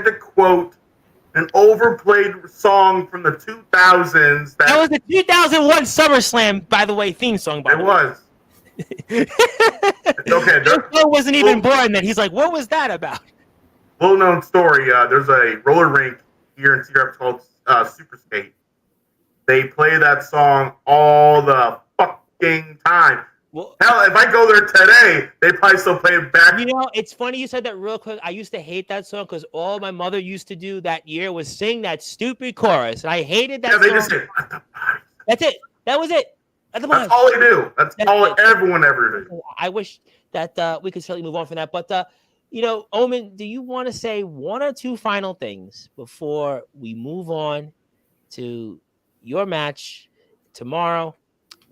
to quote an overplayed song from the 2000s. That was the 2001 SummerSlam, by the way, theme song. By the way. Was. Okay, Joe wasn't even born then. He's like, what was that about? Little known story. There's a roller rink here in Cedar Rapids called Super Skate. They play that song all the fucking time. Well, hell, if I go there today, they probably still play it back. You know, it's funny you said that real quick. I used to hate that song because all my mother used to do that year was sing that stupid chorus. And I hated that Yeah, they song. just say, "Let the bodies." That's it. That was it. That's all they do. That's all everyone ever do. I wish that we could certainly move on from that. But, you know, Omen, do you want to say one or two final things before we move on to your match tomorrow,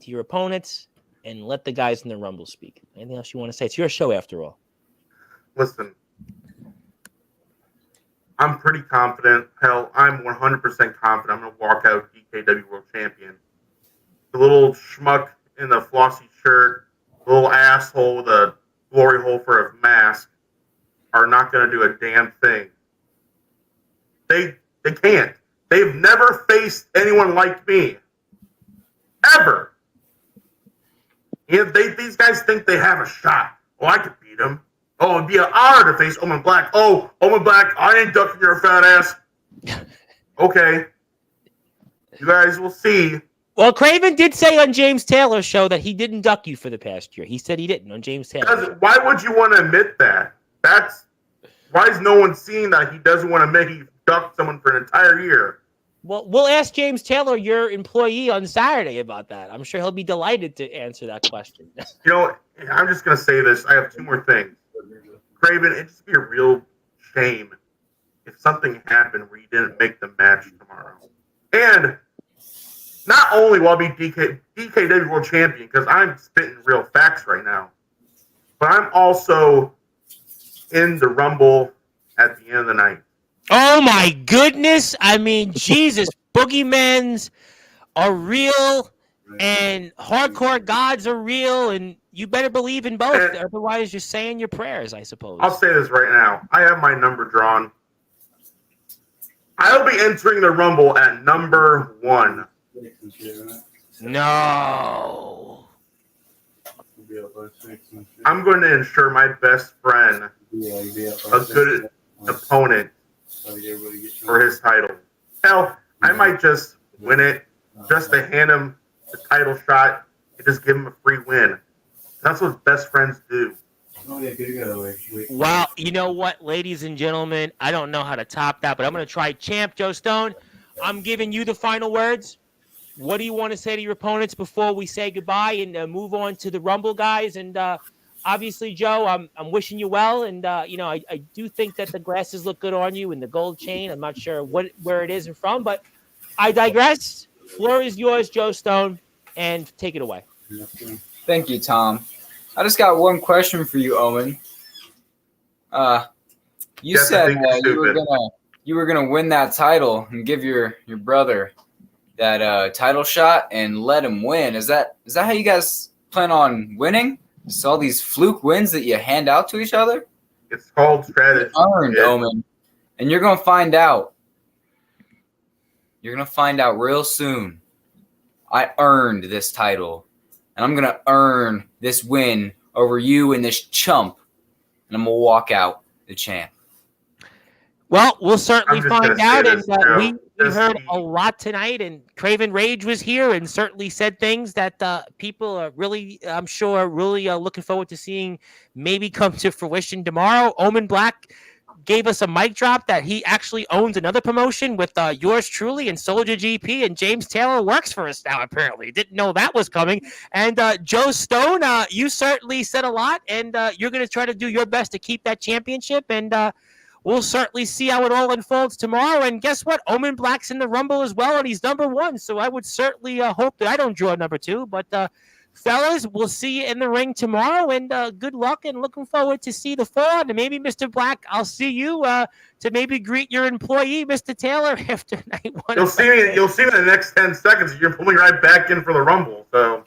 to your opponents, and let the guys in the Rumble speak? Anything else you want to say? It's your show after all. Listen, I'm pretty confident. Hell, I'm 100% confident I'm going to walk out DKW World Champion. The little schmuck in the flossy shirt, little asshole with a glory hole for a mask are not going to do a damn thing. They can't. They've never faced anyone like me. Ever. These guys think they have a shot. Oh, I could beat him. Oh, it'd be an honor to face Omen Black. Oh, Omen Black, I ain't ducking your fat ass. Okay. You guys will see. Well, Craven did say on James Taylor's show that he didn't duck you for the past year. He said he didn't on James Taylor. Why would you want to admit that? Why is no one seeing that he doesn't want to admit he ducked someone for an entire year? Well, we'll ask James Taylor, your employee, on Saturday about that. I'm sure he'll be delighted to answer that question. You know, I'm just going to say this. I have two more things. Craven, it'd just be a real shame if something happened where you didn't make the match tomorrow. And not only will I be DKW World Champion, because I'm spitting real facts right now, but I'm also in the Rumble at the end of the night. Oh, my goodness. I mean, Jesus, boogeymans are real and hardcore gods are real, and you better believe in both. Otherwise, you're saying your prayers, I suppose. I'll say this right now. I have my number drawn. I'll be entering the Rumble at number 1. No. I'm going to ensure my best friend a good opponent for his title. Hell, I might just win it just to hand him the title shot and just give him a free win. That's what best friends do. Well, you know what, ladies and gentlemen, I don't know how to top that, but I'm going to try. Champ Joe Stone, I'm giving you the final words. What do you want to say to your opponents before we say goodbye and move on to the Rumble guys? And obviously, Joe, I'm wishing you well. And, you know, I do think that the glasses look good on you and the gold chain. I'm not sure where it is and from, but I digress. Floor is yours, Joe Stone, and take it away. Thank you, Tom. I just got one question for you, Owen. You said you were gonna win that title and give your brother that title shot and let him win. Is that how you guys plan on winning? Just all these fluke wins that you hand out to each other? It's called strategy. Earned, Omen. And you're gonna find out. You're gonna find out real soon. I earned this title. And I'm going to earn this win over you and this chump. And I'm going to walk out the champ. Well, we'll certainly find out. And we heard a lot tonight. And Craven Rage was here and certainly said things that people are really, I'm sure, really looking forward to seeing maybe come to fruition tomorrow. Omen Black gave us a mic drop that he actually owns another promotion with yours truly and Soldier GP, and James Taylor works for us now, apparently. Didn't know that was coming. And Joe Stone, you certainly said a lot, and you're going to try to do your best to keep that championship, and we'll certainly see how it all unfolds tomorrow. And guess what? Omen Black's in the Rumble as well, and he's number 1, so I would certainly hope that I don't draw number 2, but fellas, we'll see you in the ring tomorrow, and good luck, and looking forward to see the fall. And maybe, Mr. Black, I'll see you to maybe greet your employee, Mr. Taylor, after night 1. You'll see me in the next 10 seconds. You're pulling right back in for the Rumble. So.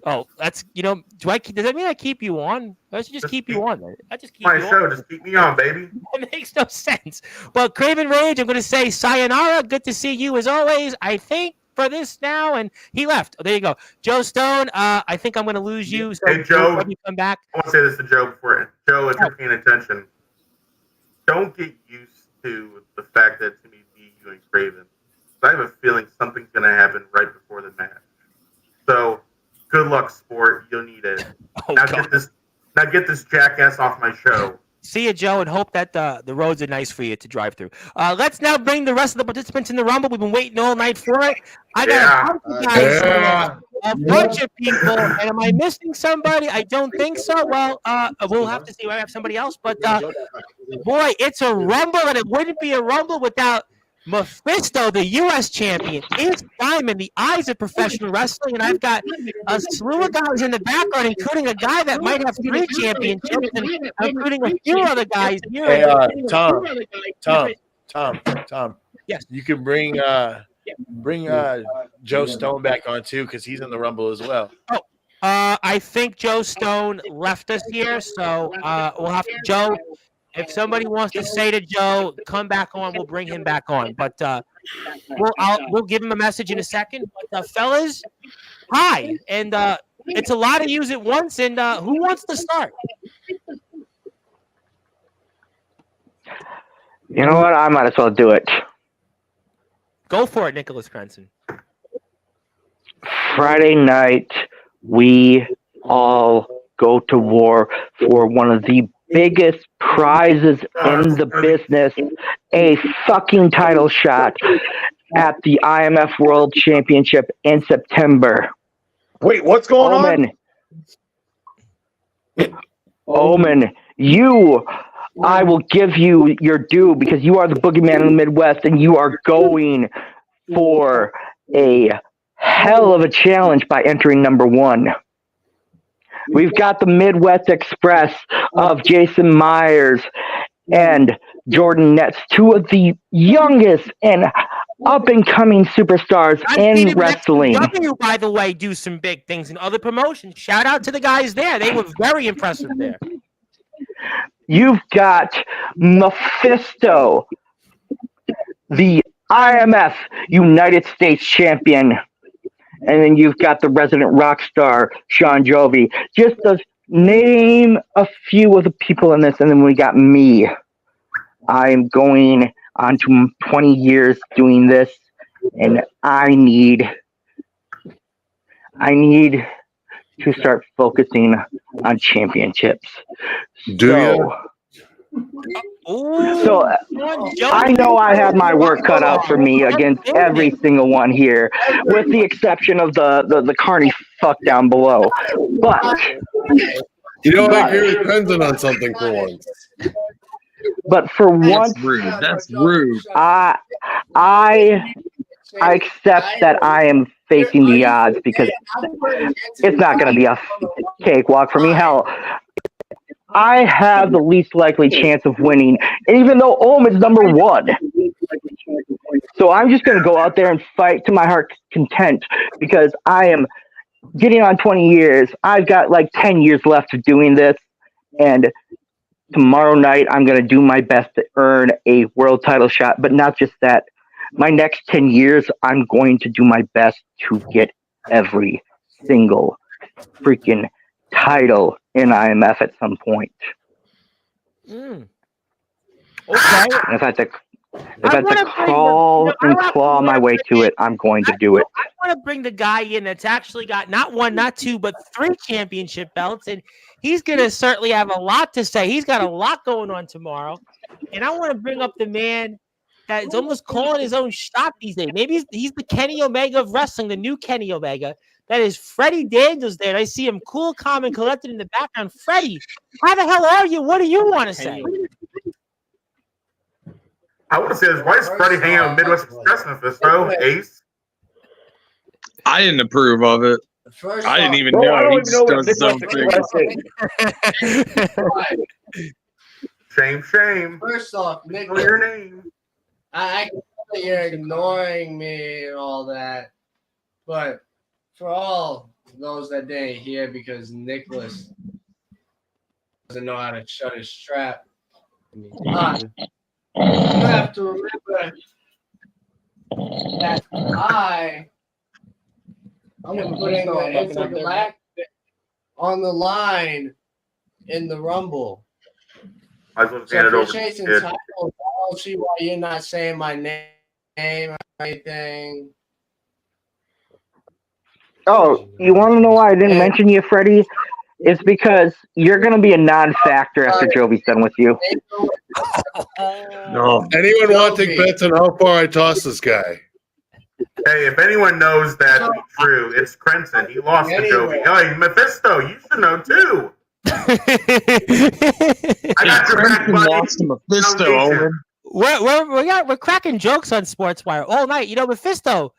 Oh, that's, you know, does that mean I keep you on? I should just keep you on. I just keep my you show. on. Just keep me on, baby. It makes no sense. Well, Craven Rage, I'm going to say sayonara. Good to see you as always. I think for this now, and he left. Oh, there you go, Joe Stone. I think I'm going to lose you. So Hey, Joe. when you come back. I want to say this to Joe before it. Joe, if you're paying attention, don't get used to the fact that it's going to be you and Craven. I have a feeling something's going to happen right before the match. So, good luck, sport. You'll need it. Oh, now God. get this jackass off my show. See you, Joe, and hope that the roads are nice for you to drive through. Let's now bring the rest of the participants in the Rumble. We've been waiting all night for it. I got a bunch of guys, a bunch of people, and am I missing somebody? I don't think so. Well, we'll have to see. I have somebody else, but boy, it's a Rumble, and it wouldn't be a Rumble without Mephisto, the U.S. champion, is Diamond, the eyes of professional wrestling, and I've got a slew of guys in the background, including a guy that might have 3 championships, and including a few other guys here. Hey, Tom. Yes. You can bring Joe Stone back on too, because he's in the Rumble as well. Oh, I think Joe Stone left us here, so we'll have to, Joe. If somebody wants to say to Joe, come back on, we'll bring him back on. But we'll give him a message in a second. But fellas, hi, and it's a lot of yous at once. And who wants to start? You know what? I might as well do it. Go for it, Nicholas Crenson. Friday night, we all go to war for one of the biggest prizes in the business, a fucking title shot at the IMF World Championship in September. Wait, what's going on? Omen, I will give you your due because you are the boogeyman of the Midwest and you are going for a hell of a challenge by entering number 1. We've got the Midwest Express of Jason Myers and Jordan Netz, 2 of the youngest and up-and-coming superstars in wrestling. W, by the way, do some big things in other promotions. Shout out to the guys there. They were very impressive there. You've got Mephisto, the IMF United States champion. And then you've got the resident rock star, Sean Jovi. Just to name a few of the people in this. And then we got me. I'm going on to 20 years doing this. And I need to start focusing on championships. So I know I have my work cut out for me against every single one here, with the exception of the Carney fuck down below. But you know, I agree with Crenson on something for once. But for once, that's rude. I accept that I am facing the odds because it's not going to be a cakewalk for me. Hell, I have the least likely chance of winning, and even though Omen's number 1. So I'm just going to go out there and fight to my heart's content because I am getting on 20 years. I've got like 10 years left of doing this, and tomorrow night I'm going to do my best to earn a world title shot, but not just that. My next 10 years, I'm going to do my best to get every single freaking title in IMF at some point. Okay. And if I have to crawl and claw my way to it, I'm going to do it. I want to bring the guy in that's actually got not 1, not 2, but 3 championship belts, and he's going to certainly have a lot to say. He's got a lot going on tomorrow, and I want to bring up the man that is almost calling his own shot these days. Maybe he's the Kenny Omega of wrestling, the new Kenny Omega. That is Freddie Daniels there. And I see him cool, calm, and collected in the background. Freddie, how the hell are you? What do you want to say? I want to say this. Why is Freddie hanging out with Midwest Express Mephisto? Ace? I didn't approve of it. I didn't even know he does his own thing. Shame. First off, Nick, Know your name. I know that you're ignoring me and all that, but for all those that didn't hear, because Nicholas doesn't know how to shut his trap, you have to remember that I I'm putting the Ace of Black on the line in the Rumble. Might as well just So hand if it you're over to chasing the kid. titles, I don't see why you're not saying my name or anything. Oh, you want to know why I didn't mention you, Freddie? It's because you're going to be a non-factor after Jovi's done with you. No. Anyone want to take bets on how far I toss this guy? Hey, if anyone knows that to be true, it's Crenson. He lost to Jovi. Hey, Mephisto, you should know too. I got your back, buddy. Lost to Mephisto, Owen. We're cracking jokes on Sportswire all night. You know, Mephisto,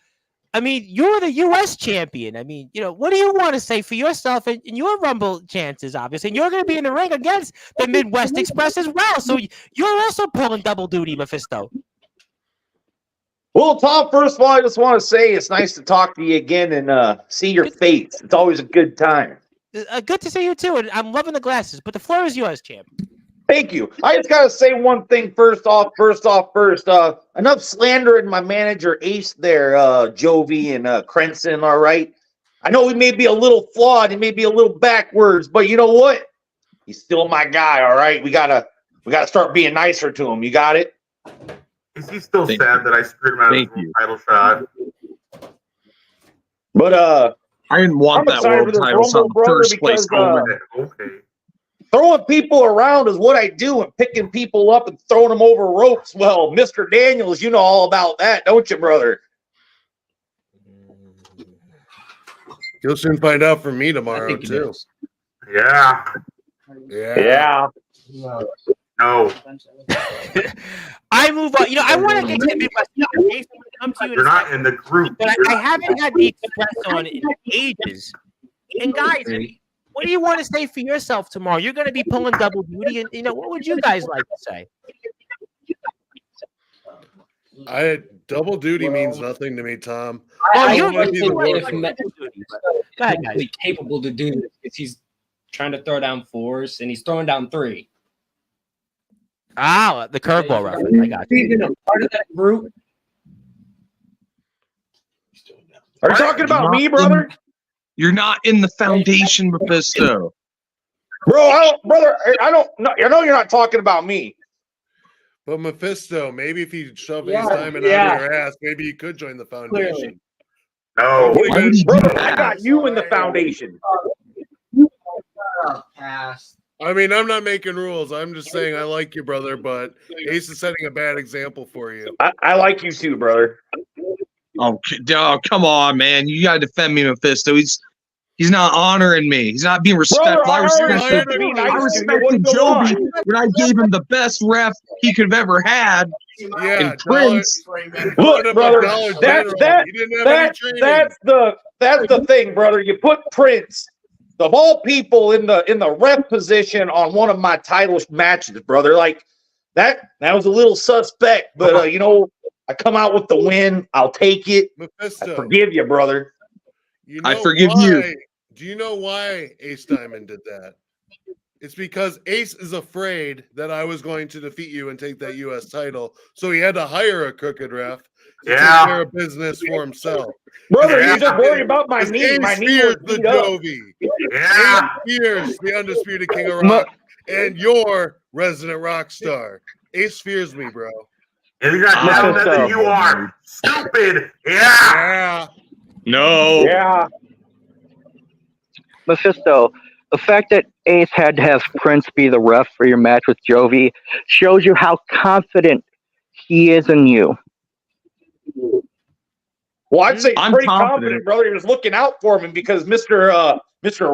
I mean, you're the U.S. champion. I mean, you know, what do you want to say for yourself and your Rumble chances, obviously? And you're going to be in the ring against the Midwest Express as well. So you're also pulling double duty, Mephisto. Well, Tom, first of all, I just want to say it's nice to talk to you again and see your face. It's always a good time. Good to see you, too. And I'm loving the glasses, but the floor is yours, champ. Thank you. I just got to say one thing first. Enough slandering my manager Ace there, Jovi and Crenson, all right? I know he may be a little flawed. He may be a little backwards, but you know what? He's still my guy, all right? We gotta start being nicer to him. You got it? Is he still sad that I screwed him out of his title shot? But I didn't want that world title shot in the first place, Owen. Okay. Throwing people around is what I do, and picking people up and throwing them over ropes. Well, Mr. Daniels, you know all about that, don't you, brother? You'll soon find out from me tomorrow, too. Yeah. Yeah. No. I move on. You know, I want to get to the Midwest. You're not in the group. But I haven't had the Express on in ages. And guys, what do you want to say for yourself tomorrow? You're going to be pulling double duty, and you know what would you guys like to say? Double duty means nothing to me, Tom. Go ahead, guys. Capable to do this because he's trying to throw down 4s and he's throwing down 3. Ah, the curveball reference. I got you. Part of that group. Are you talking about me, brother? You're not in the foundation, Mephisto. Bro, I know you're not talking about me. But Mephisto, maybe if you shove his diamond out of your ass, maybe you could join the foundation. No. Brother, I got you in the foundation. I mean, I'm not making rules. I'm just saying I like you, brother, but Ace is setting a bad example for you. I like you too, brother. Oh, come on, man. You got to defend me, Mephisto. He's not honoring me. He's not being respectful. Brother, I respected Joby when I gave him the best ref he could have ever had. Yeah, and Prince. Look, brother, that's the thing, brother. You put Prince, of all people, in the ref position on one of my title matches, brother. Like that was a little suspect, but you know, I come out with the win. I'll take it. Mephisto, I forgive you, brother. You know I forgive you. Do you know why Ace Diamond did that? It's because Ace is afraid that I was going to defeat you and take that U.S. title, so he had to hire a crooked ref to take care of business for himself. Brother, you're just worried about my knee. Ace My knee fears was the beat up. Jovi. Ace fears the undisputed King of Rock and your resident rock star. Ace fears me, bro. And you got down than you are. Stupid. Yeah. No. Yeah. Mephisto, the fact that Ace had to have Prince be the ref for your match with Jovi shows you how confident he is in you. Well, I'd say I'm pretty confident. confident, brother. He was looking out for him because Mr.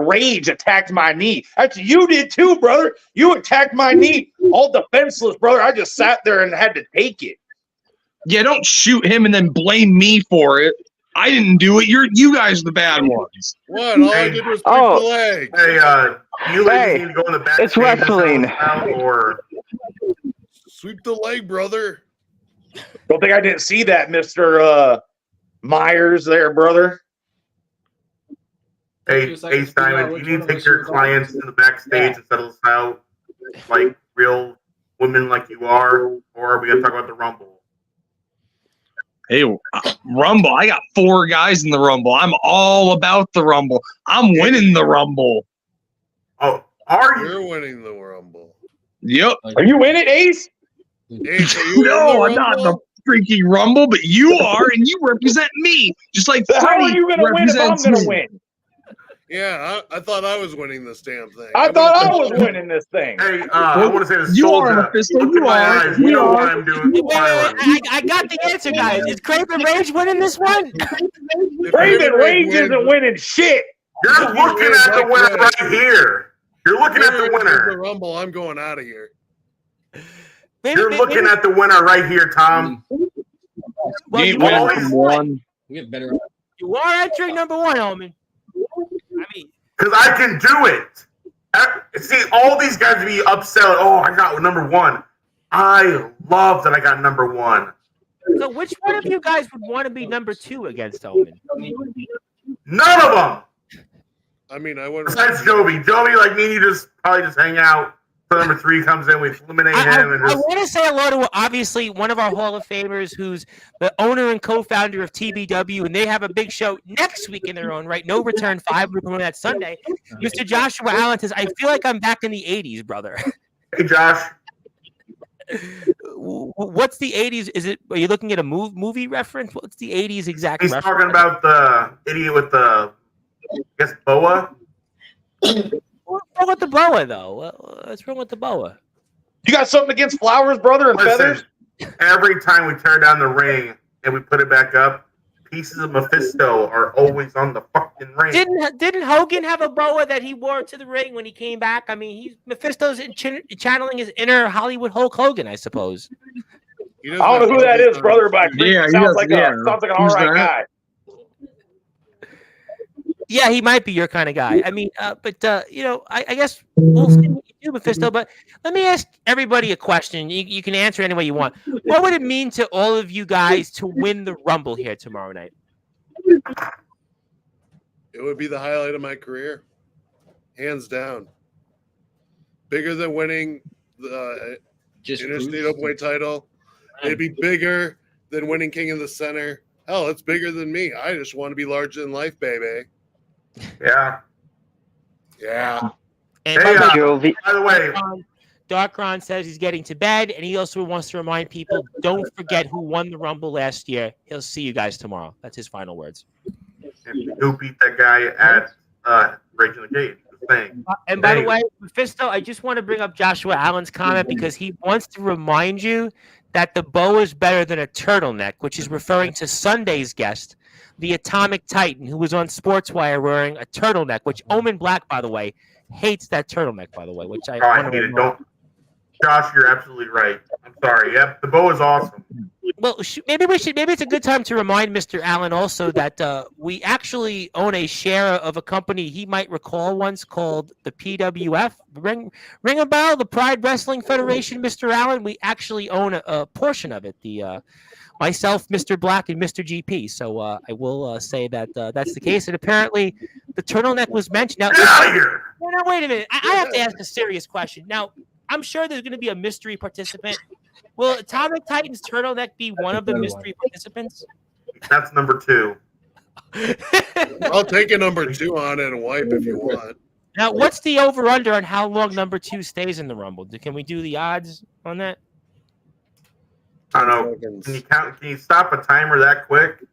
Rage attacked my knee. Actually, you did too, brother. You attacked my knee, all defenseless, brother. I just sat there and had to take it. Yeah, don't shoot him and then blame me for it. I didn't do it. You guys are the bad ones. What? All I did was break the leg. Hey, you ladies need to go in the back. It's wrestling. Or sweep the leg, brother. Don't think I didn't see that, Mr. Myers there, brother. Hey, Ace Diamond, you need to take your clients to the backstage and settle this out like real women like you are, or are we going to talk about the Rumble? Hey, Rumble. I got 4 guys in the Rumble. I'm all about the Rumble. I'm winning the Rumble. Oh, are you? You're winning the Rumble. Yep. Are you in it, Ace? Ace, are you No, in I'm the not in the Rumble? freaking Rumble, but you are, and you represent me. Just like How are Freddie you going to win if I'm represents going to me. win? Yeah, I thought I was winning this damn thing. I mean, thought I come was on. winning this thing. Hey, I want to say this. You are, Soldier. Mephisto. Look in You my are. eyes. You You know are. what I'm doing. Wait, I got the answer, guys. Is Craven Rage winning this one? If Raven Craven Rage wins- isn't winning shit. You're looking at the winner right here. You're looking at the Craven wins the winner. Rumble, I'm going out of here. You're looking at the winner right here, Tom. Well, You you ain't are winning from one. We have better. You are entering number 1, Omen. I mean, Because I can do it. See, all these guys be upset. Oh, I got number 1. I love that I got number 1. so which one of you guys would want to be number 2 against Omen? None of them. I mean, I wouldn't. Besides Joby. Joby, like me, you just probably just hang out. So number 3 comes in, we eliminate him, and I just want to say hello to obviously one of our Hall of Famers who's the owner and co-founder of TBW, and they have a big show next week in their own right. No Return 5, we're going that Sunday. Mr. Joshua Allen says, I feel like I'm back in the 80s, brother. Hey, Josh. What's the 80s? Are you looking at a movie reference? What's the 80s exact He's reference? talking about the idiot with the, I guess, boa. What's wrong with the boa, though? What's wrong with the boa? You got something against flowers, brother, and feathers? Every time we tear down the ring and we put it back up, pieces of Mephisto are always on the fucking ring. Didn't Hogan have a boa that he wore to the ring when he came back? I mean, Mephisto's channeling his inner Hollywood Hulk Hogan, I suppose. I don't know who that is, brother, but Yeah, sounds like an all Who's right that? guy. Yeah, he might be your kind of guy. I mean, but you know, I guess we'll see what you do, Mephisto. But let me ask everybody a question. You can answer any way you want. What would it mean to all of you guys to win the Rumble here tomorrow night? It would be the highlight of my career, hands down. Bigger than winning the Interstate Openweight title. It'd be bigger than winning King of the Center. Hell, it's bigger than me. I just want to be larger than life, baby. Yeah. Yeah. And Hey, by by the way, Darkron says he's getting to bed, and he also wants to remind people, don't forget who won the Rumble last year. He'll see you guys tomorrow. That's his final words. who beat that guy at Breaking the Gate? The thing. And by the way, Mephisto, I just want to bring up Joshua Allen's comment because he wants to remind you that the boa is better than a turtleneck, which is referring to Sunday's guest, the Atomic Titan, who was on Sportswire wearing a turtleneck, which Omen Black, by the way, hates that turtleneck, by the way, which I I hate it. Don't, Josh, you're absolutely right. I'm sorry. Yep, the bow is awesome. Well, maybe it's a good time to remind Mr. Allen also that we actually own a share of a company he might recall once called the PWF. Ring a bell, the Pride Wrestling Federation, Mr. Allen. We actually own a portion of it. Myself, Mr. Black, and Mr. GP. So I will say that that's the case. And apparently, the turtleneck was mentioned. Now, wait a minute. I have to ask a serious question. Now, I'm sure there's going to be a mystery participant. Will Atomic Titan's turtleneck be one of the mystery participants? That's number 2. I'll take a number 2 on it and wipe if you want. Now, what's the over-under on how long number 2 stays in the Rumble? Can we do the odds on that? I don't know. Can you count? Can you stop a timer that quick?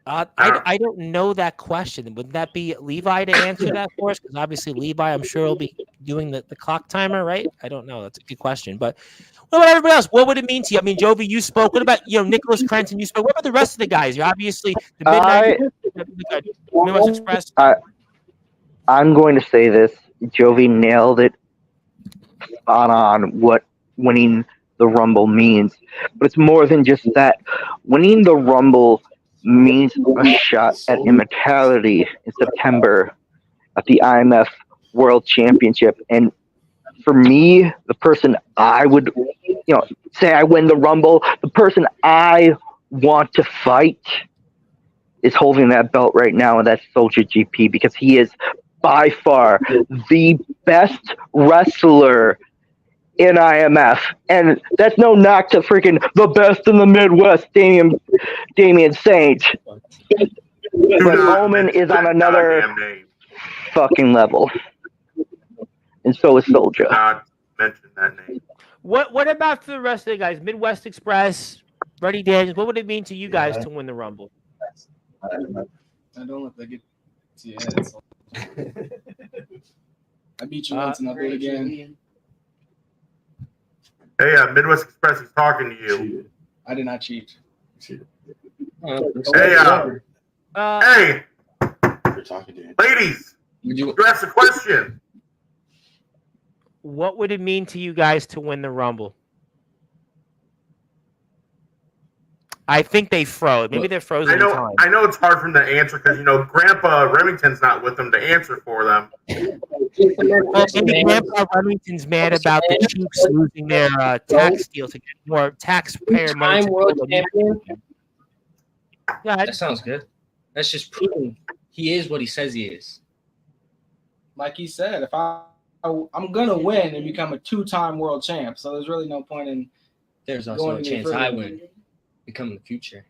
I don't know that question. Would that be Levi to answer that for us? Because obviously Levi, I'm sure, will be doing the clock timer, right? I don't know. That's a good question. But what about everybody else? What would it mean to you? I mean, Jovi, you spoke. What about Nicholas Crenton? You spoke. What about the rest of the guys? You're obviously the Midnight Express. I'm going to say this. Jovi nailed it spot on what winning the Rumble means. But it's more than just that. Winning the Rumble means a shot at immortality in September at the IMF World Championship. And for me, the person I would, say I win the Rumble, the person I want to fight is holding that belt right now, and that's Soldier GP, because he is by far the best wrestler in IMF, and that's no knock to freaking the best in the Midwest, Damian Saint. But Omen is on another fucking level, and so is Soldier. Not mention that name. What about for the rest of the guys? Midwest Express, Freddie Daniels. What would it mean to you guys to win the Rumble? I don't let that get to your head. So. I beat you once and I'll do it again. Hey, Midwest Express is talking to you. I did not cheat. Hey, You're talking to him. ladies, you asked a question. What would it mean to you guys to win the Rumble? I think they froze. Maybe they're frozen. I know it's hard for them to answer because Grandpa Remington's not with them to answer for them. Well, maybe Grandpa Remington's mad about the Chiefs losing their tax deal to get more taxpayer money. Two-time world champion. Yeah, That sounds good. That's just proving he is what he says he is. Like he said, if I'm gonna win and become a 2-time world champ, so there's really no point in. There's also going a any chance further. I win, become the future.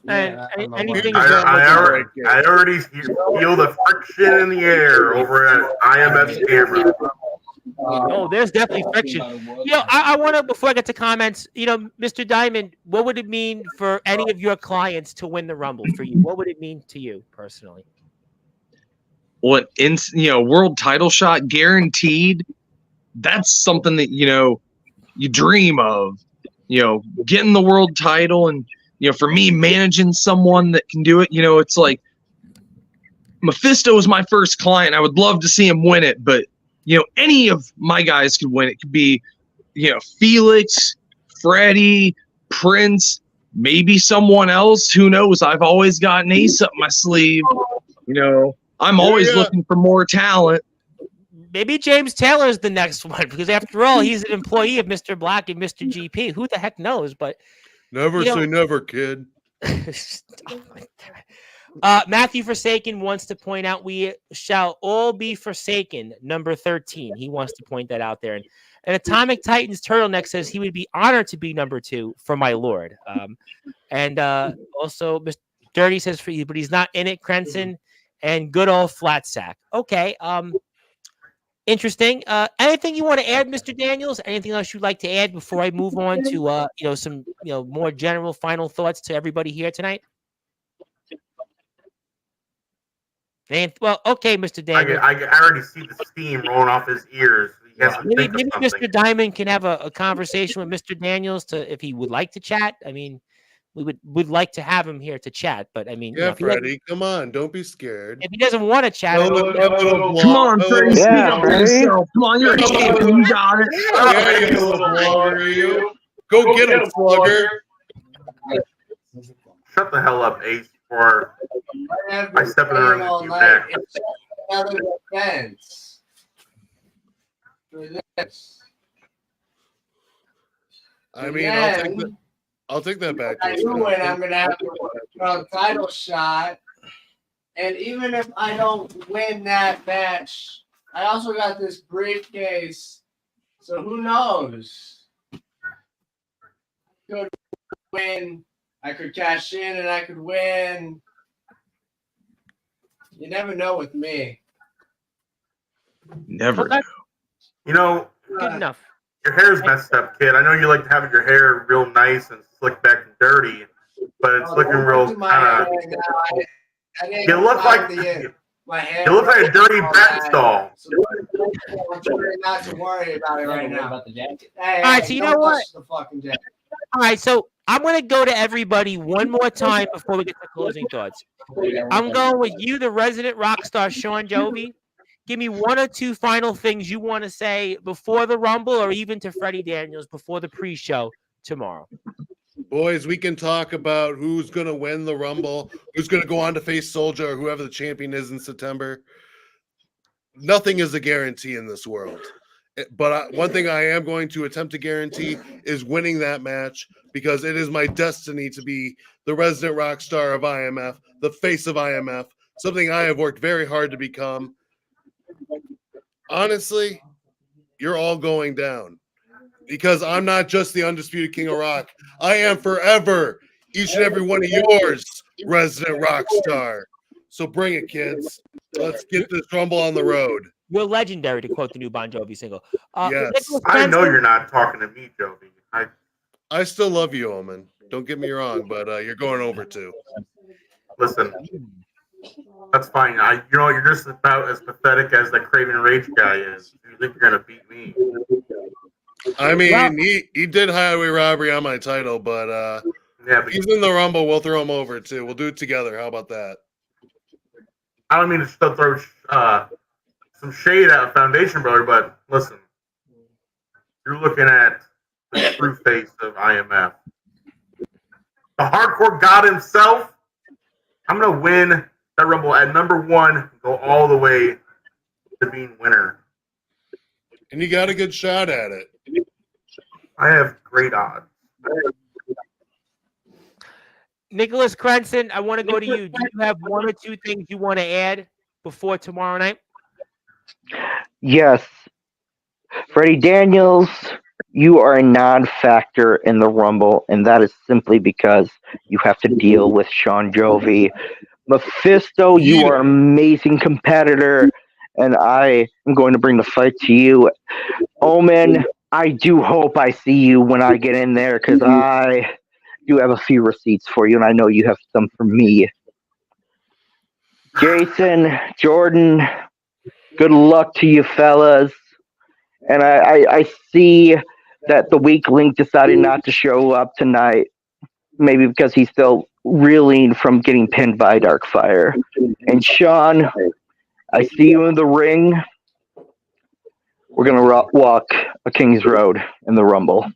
And anything I already feel the friction in the air over at IMF's camera. Oh, there's definitely friction. I want to, before I get to comments, Mr. Diamond, what would it mean for any of your clients to win the Rumble for you? What would it mean to you personally? What world title shot guaranteed? That's something that you dream of. Getting the world title, and for me, managing someone that can do it. It's like Mephisto was my first client. I would love to see him win it, but any of my guys could win. It could be Felix, Freddie, Prince, maybe someone else. Who knows? I've always got an ace up my sleeve. I'm always looking for more talent. Maybe James Taylor is the next one, because after all, he's an employee of Mr. Black and Mr. GP. Who the heck knows? But never say never, kid. Matthew Forsaken wants to point out we shall all be forsaken, number 13. He wants to point that out there. And Atomic Titans Turtleneck says he would be honored to be number 2 for my lord. And also, Mr. Dirty says for you, but he's not in it, Crenson. And good old Flat Sack. Okay. Interesting. Anything you want to add, Mr. Daniels? Anything else you'd like to add before I move on to some more general final thoughts to everybody here tonight? And well, okay, Mr. Daniels. I already see the steam rolling off his ears. He has to Maybe think of something. Mr. Diamond can have a conversation with Mr. Daniels if he would like to chat. I mean, we would like to have him here to chat, but I mean, Yeah, Freddie, come on, don't be scared. If he doesn't want to chat, Come on, Freddie, speak up for yourself. Come on, you're a champion. You got it. Yeah, you little blogger, you. Go get him, slugger. Shut the hell up, Ace, before I step in the room with you next. Another defense for this. I mean, I'll take that back. I do win. I'm gonna have to throw a title shot, and even if I don't win that match, I also got this briefcase. So who knows? Could win. I could cash in, and I could win. You never know with me. Never know. Good enough. Your hair's messed up, kid. I know you like to have your hair real nice and slick back and dirty, but it's looking real kind of. You look like you look like a dirty bat stall. I'm trying not to worry about it right now. All right, so you know what? All right, so I'm going to go to everybody one more time before we get to closing thoughts. I'm going with you, the resident rock star, Sean Jovi. Give me one or two final things you want to say before the Rumble, or even to Freddie Daniels before the pre-show tomorrow. Boys, we can talk about who's going to win the Rumble, who's going to go on to face Soldier, or whoever the champion is in September. Nothing is a guarantee in this world. But one thing I am going to attempt to guarantee is winning that match, because it is my destiny to be the resident rock star of IMF, the face of IMF, something I have worked very hard to become. Honestly, you're all going down. Because I'm not just the undisputed King of Rock. I am forever each and every one of yours resident rock star. So bring it, kids. Let's get this Rumble on the road. You're legendary, to quote the new Bon Jovi single. Yes. Nicholas I know Benson- you're not talking to me, Jovi. I still love you, Omen. Don't get me wrong, but you're going over too. Listen, that's fine. You're just about as pathetic as that Craven Rage guy is. You think you're gonna beat me? I mean, he did highway robbery on my title, but yeah, but he's in the Rumble. We'll throw him over too. We'll do it together. How about that? I don't mean to still throw some shade at Foundation Brother, but listen, you're looking at the true face of IMF, the hardcore god himself. I'm gonna win that Rumble at number 1, go all the way to being winner. And you got a good shot at it. I have great odds. Nicholas Crenson, I want to go to you. Do you have one or two things you want to add before tomorrow night? Yes. Freddie Daniels, you are a non-factor in the Rumble, and that is simply because you have to deal with Sean Jovi. Mephisto, you are an amazing competitor, and I am going to bring the fight to you. Omen, I do hope I see you when I get in there, because I do have a few receipts for you, and I know you have some for me. Jason, Jordan, good luck to you fellas. And I see that the weak link decided not to show up tonight, maybe because he's still reeling from getting pinned by Darkfire. And Sean, I see you in the ring. We're going to walk a King's Road in the Rumble.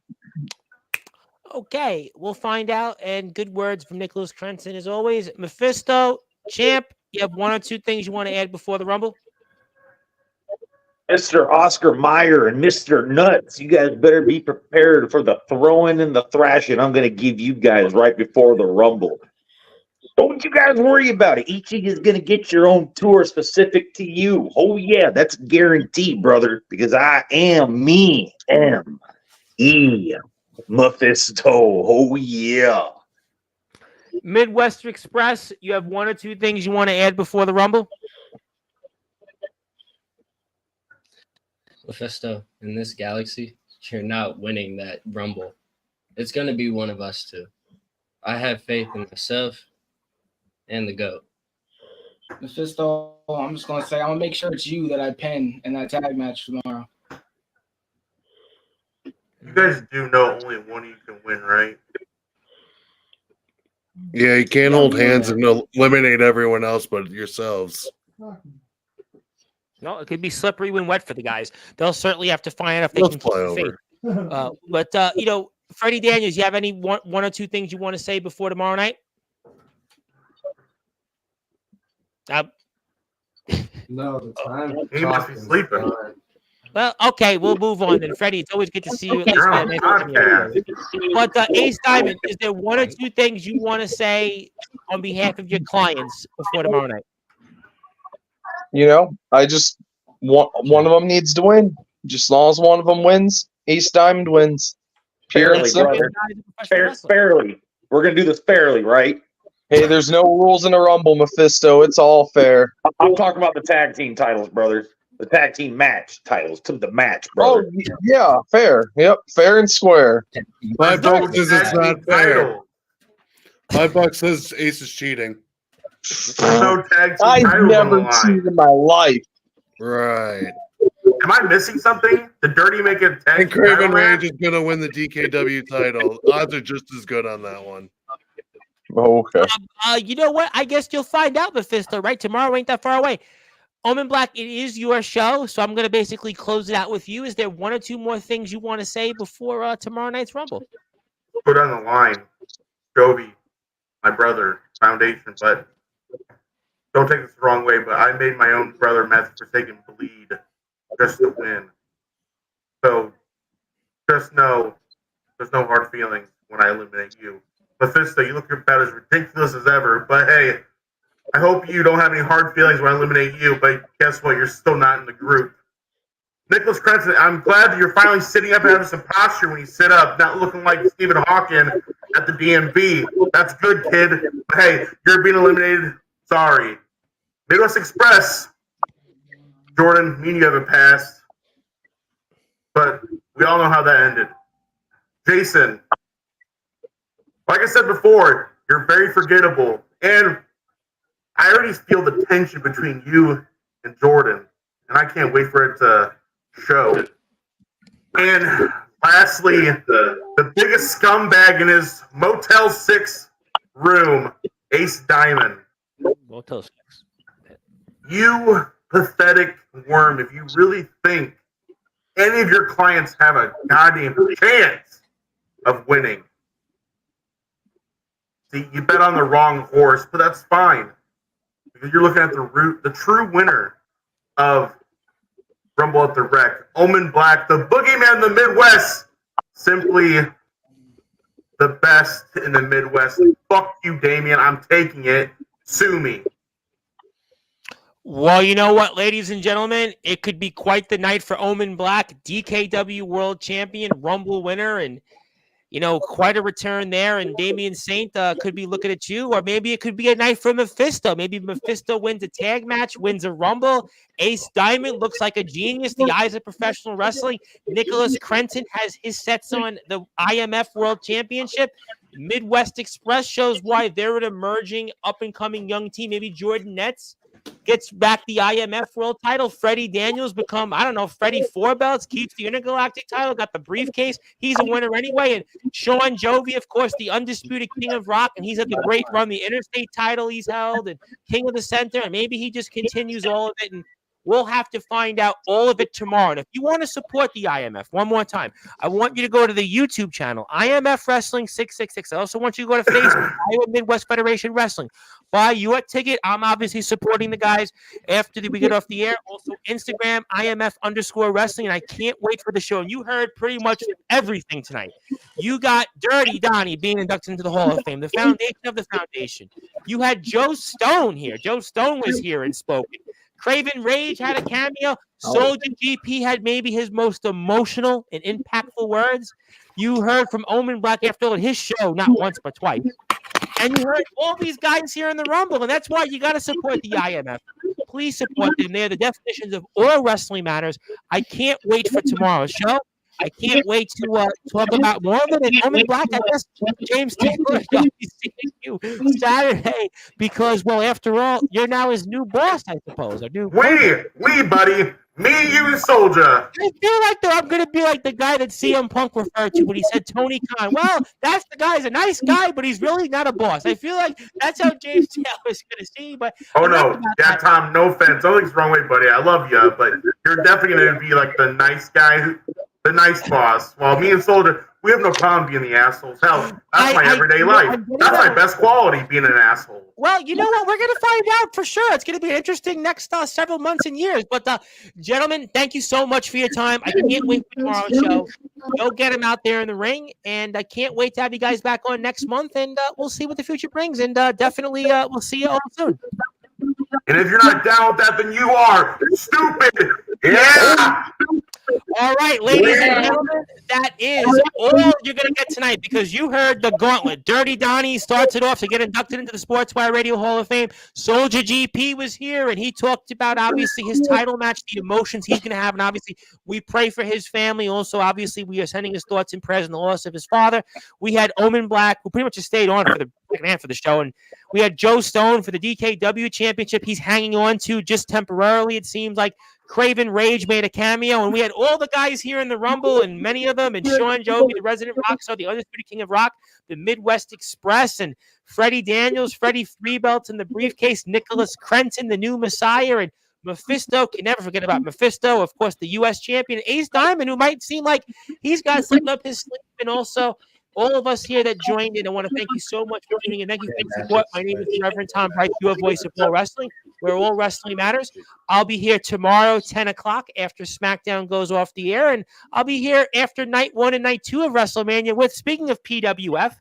Okay, we'll find out. And good words from Nicholas Crenson as always. Mephisto, champ, you have one or two things you want to add before the Rumble? Mr. Oscar Mayer and Mr. Nuts, you guys better be prepared for the throwing and the thrashing I'm going to give you guys right before the Rumble. Don't you guys worry about it. Each of you is going to get your own tour specific to you. Oh, yeah, that's guaranteed, brother, because I am Mephisto. Oh, yeah. Midwest Express, you have one or two things you want to add before the Rumble? Mephisto, in this galaxy, you're not winning that Rumble. It's going to be one of us two. I have faith in myself and the GOAT. Mephisto, I'm just going to say, I'm going to make sure it's you that I pin in that tag match tomorrow. You guys do know only one of you can win, right? Yeah, you can't hold hands and eliminate everyone else but yourselves. No, it could be slippery when wet for the guys. They'll certainly have to find out if they can keep the faith. But Freddie Daniels, you have any one or two things you want to say before tomorrow night? No, the time. He must be sleeping. Well, okay, we'll move on then. Freddie, it's always good to see you. At least You're on nice podcast. to see you. But Ace Diamond, is there one or two things you want to say on behalf of your clients before tomorrow night? I just one of them needs to win. Just as long as one of them wins, Ace Diamond wins. Pure and simple. Fairly. We're going to do this fairly, right? Hey, there's no rules in a Rumble, Mephisto. It's all fair. I'm talking about the tag team titles, brothers. The tag team match titles to the match, brother. Oh, yeah, fair. Yep, fair and square. $5 says it's not fair. $5 says Ace is cheating. No tag team I've titles on the never line. cheated in my life. Right. Am I missing something? The Dirty make a tag And team title Craven match? Rage is going to win the DKW title. Odds are just as good on that one. Okay. You know what? I guess you'll find out, Mephisto, right? Tomorrow ain't that far away. Omen Black, it is your show, so I'm going to basically close it out with you. Is there one or two more things you want to say before tomorrow night's Rumble? Put on the line, Jovi, my brother, Foundation, but don't take this the wrong way, but I made my own brother, Matthew Forsaken, bleed just to win. So just know there's no hard feelings when I eliminate you. Mephisto, you look about as ridiculous as ever, but hey, I hope you don't have any hard feelings when I eliminate you, but guess what? You're still not in the group. Nicholas Crenson, I'm glad that you're finally sitting up and having some posture when you sit up, not looking like Stephen Hawking at the DMV. That's good, kid. But hey, you're being eliminated. Sorry. Midwest Express. Jordan, me and you haven't passed. But we all know how that ended. Jason, like I said before, you're very forgettable. And I already feel the tension between you and Jordan. And I can't wait for it to show. And lastly, the biggest scumbag in his Motel 6 room, Ace Diamond. Motel 6. You pathetic worm, if you really think any of your clients have a goddamn chance of winning. See, you bet on the wrong horse, but that's fine. Because you're looking at the true winner of Rumble at the Wreck. Omen Black, the boogeyman of the Midwest. Simply the best in the Midwest. Fuck you, Damien. I'm taking it. Sue me. Well, you know what, ladies and gentlemen? It could be quite the night for Omen Black, DKW World Champion, Rumble winner, and, you know, quite a return there. And Damian Saint could be looking at you, or maybe it could be a night for Mephisto. Maybe Mephisto wins a tag match, wins a Rumble. Ace Diamond looks like a genius, the eyes of professional wrestling. Nicholas Crenson has his sets on the IMF World Championship. Midwest Express shows why they're an emerging, up-and-coming young team. Maybe Jordan Netz gets back the IMF world title. Freddie Daniels become, I don't know, Freddie 4 belts, keeps the intergalactic title, got the briefcase. He's a winner anyway. And Sean Jovi, of course, the undisputed king of rock, and he's had the great run, the interstate title he's held, and king of the center, and maybe he just continues all of it. And we'll have to find out all of it tomorrow. And if you want to support the IMF, one more time, I want you to go to the YouTube channel, IMF Wrestling 666. I also want you to go to Facebook, Iowa Midwest Federation Wrestling. Buy your ticket. I'm obviously supporting the guys after we get off the air. Also, Instagram, IMF_wrestling. And I can't wait for the show. And you heard pretty much everything tonight. You got Dirty Donnie being inducted into the Hall of Fame, the foundation of the foundation. You had Joe Stone here. Joe Stone was here and spoken. Craven Rage had a cameo. Soldier GP had maybe his most emotional and impactful words. You heard from Omen Black after his show, not once but twice. And you heard all these guys here in the Rumble, and that's why you got to support the IMF. Please support them. They're the definitions of all wrestling matters. I can't wait for tomorrow's show. I can't wait to talk about more of it. And Omen Black, I guess James Taylor, I'll be seeing you Saturday because, well, after all, you're now his new boss, I suppose. We, buddy. Me, you, and Soldier. I feel like I'm going to be like the guy that CM Punk referred to when he said Tony Khan. Well, that's the guy. He's a nice guy, but he's really not a boss. I feel like that's how James Taylor is going to see. But oh, no. Yeah, Tom, no offense. Don't think it's the wrong way, buddy. I love you, but you're definitely going to be like the nice guy, the nice boss. While me and Soldier, we have no problem being the assholes. Hell, that's my everyday life. That's my best quality, being an asshole. Well, you know what? We're going to find out for sure. It's going to be an interesting next several months and years. But, gentlemen, thank you so much for your time. I can't wait for tomorrow's show. Go get him out there in the ring. And I can't wait to have you guys back on next month. And we'll see what the future brings. And definitely we'll see you all soon. And if you're not down with that, then you are stupid. Yeah. All right, ladies and gentlemen, that is all you're going to get tonight because you heard the gauntlet. Dirty Donnie starts it off to get inducted into the Sportswire Radio Hall of Fame. Soldier GP was here, and he talked about, obviously, his title match, the emotions he's going to have, and obviously, we pray for his family. Also, obviously, we are sending his thoughts and prayers in the loss of his father. We had Omen Black, who pretty much just stayed on for the second half of the show, and we had Joe Stone for the DKW Championship. He's hanging on to just temporarily, it seems like. Craven Rage made a cameo, and we had all the guys here in the Rumble, and many of them, and Sean Jovi, the resident rock star, the undisputed king of rock, the Midwest Express, and Freddie Daniels, Freddie 3 belts in the briefcase, Nicholas Crenson, the new Messiah, and Mephisto, can never forget about Mephisto, of course, the U.S. champion, Ace Diamond, who might seem like he's got something up his sleeve, and also all of us here that joined in. I want to thank you so much for tuning in. Thank you for your support. My name is Reverend Tom Price, your voice of pro wrestling, where all wrestling matters. I'll be here tomorrow, 10 o'clock, after SmackDown goes off the air, and I'll be here after night 1 and night 2 of WrestleMania with, speaking of PWF,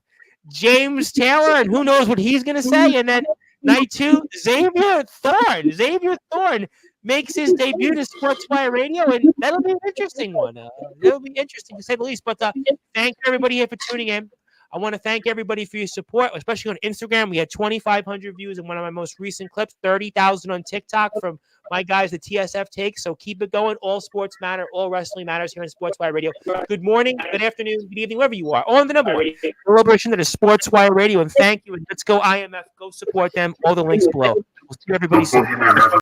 James Taylor, and who knows what he's going to say, and then night 2, Xavier Thorne. makes his debut to Sportswire Radio, and that'll be an interesting one. That'll be interesting to say the least. But thank everybody here for tuning in. I want to thank everybody for your support, especially on Instagram. We had 2,500 views in one of my most recent clips, 30,000 on TikTok from my guys, the TSF Takes. So keep it going. All sports matter. All wrestling matters here on Sportswire Radio. Good morning, good afternoon, good evening, wherever you are. On the number one celebration that is Sportswire Radio. And thank you. And let's go IMF. Go support them. All the links below. We'll see everybody soon.